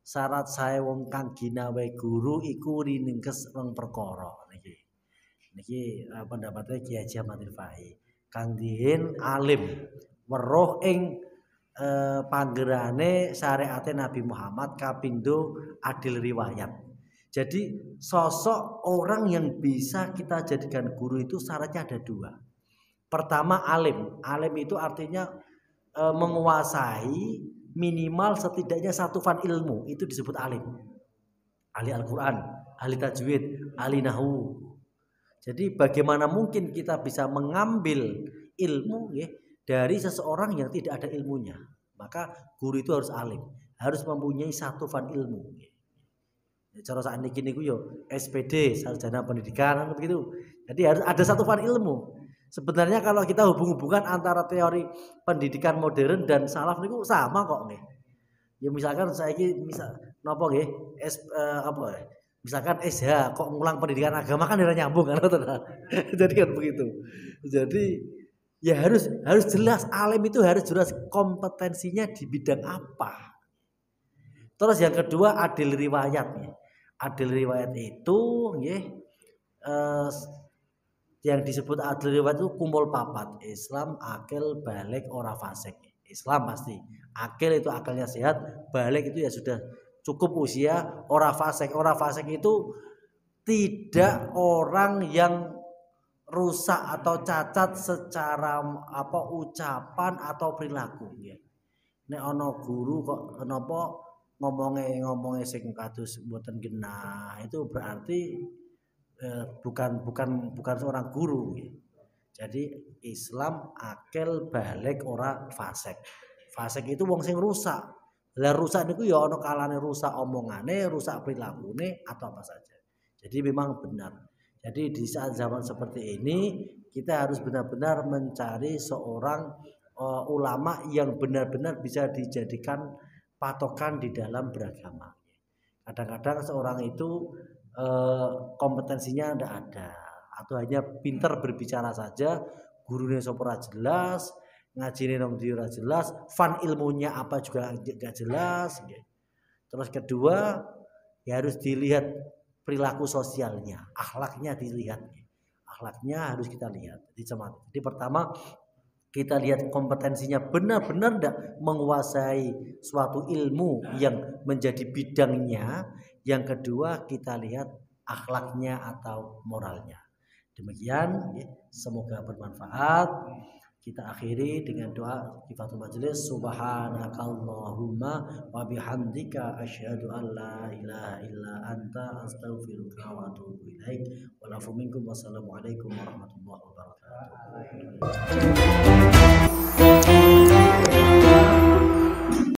A: syarat saya wong kang ginawe guru iku rinengkes rong perkara niki. Niki pendapatnya Ki Haji Ahmad Rifai. Kang dihin alim weruh ing panggerane syariate Nabi Muhammad kapindo adil riwayat. Jadi sosok orang yang bisa kita jadikan guru itu syaratnya ada dua. Pertama alim. Alim itu artinya menguasai minimal setidaknya satu fan ilmu, itu disebut alim. Ahli Al-Quran, ahli tajwid, ahli nahwu. Jadi bagaimana mungkin kita bisa mengambil ilmu ya, dari seseorang yang tidak ada ilmunya. Maka guru itu harus alim, harus mempunyai satu fan ilmu. Cara saat ini niku yo SPD, sarjana pendidikan begitu. Jadi harus ada satu fan ilmu. Sebenarnya kalau kita hubung-hubungkan antara teori pendidikan modern dan salaf niku sama kok nggih. Ya misalkan saiki napa nggih misalkan SH kok ngulang pendidikan agama kan ora nyambung kan. Jadi kan begitu. Jadi ya harus jelas alim itu harus jelas kompetensinya di bidang apa. Terus yang kedua adil riwayat. Adil riwayat itu nggih yang disebut adil riwayat itu kumpul papat, Islam, akil, balik, ora fasik. Islam pasti. Akil itu akalnya sehat, balik itu ya sudah cukup usia, ora fasik. Ora fasik itu tidak orang yang rusak atau cacat secara ucapan atau perilaku ya. Nek ana guru kok kenapa ngomongnya sing kados mboten genah, itu berarti bukan seorang guru ya. Jadi Islam akil balik ora fasik. Fasik itu wong sing rusak. Lah rusak niku ya ana kalane rusak omongane, rusak perilakune atau apa saja. Jadi memang benar. Jadi di saat zaman seperti ini kita harus benar-benar mencari seorang ulama yang benar-benar bisa dijadikan patokan di dalam beragama. Kadang-kadang seorang itu kompetensinya tidak ada atau hanya pintar berbicara saja, gurunya sopora jelas, ngajine nang ndi ora jelas, fan ilmunya apa juga enggak jelas. Terus kedua ya harus dilihat perilaku sosialnya, akhlaknya dilihat. Akhlaknya harus kita lihat. Jadi pertama kita lihat kompetensinya benar-benar tidak menguasai suatu ilmu yang menjadi bidangnya. Yang kedua kita lihat akhlaknya atau moralnya. Demikian, semoga bermanfaat. Kita akhiri dengan doa kifatul majelis. Subhanakallahumma wa bihamdika asyhadu an la ilaha illa anta astaghfiruka wa atubu ilaik. Walafu minkum wassalamualaikum warahmatullahi wabarakatuh.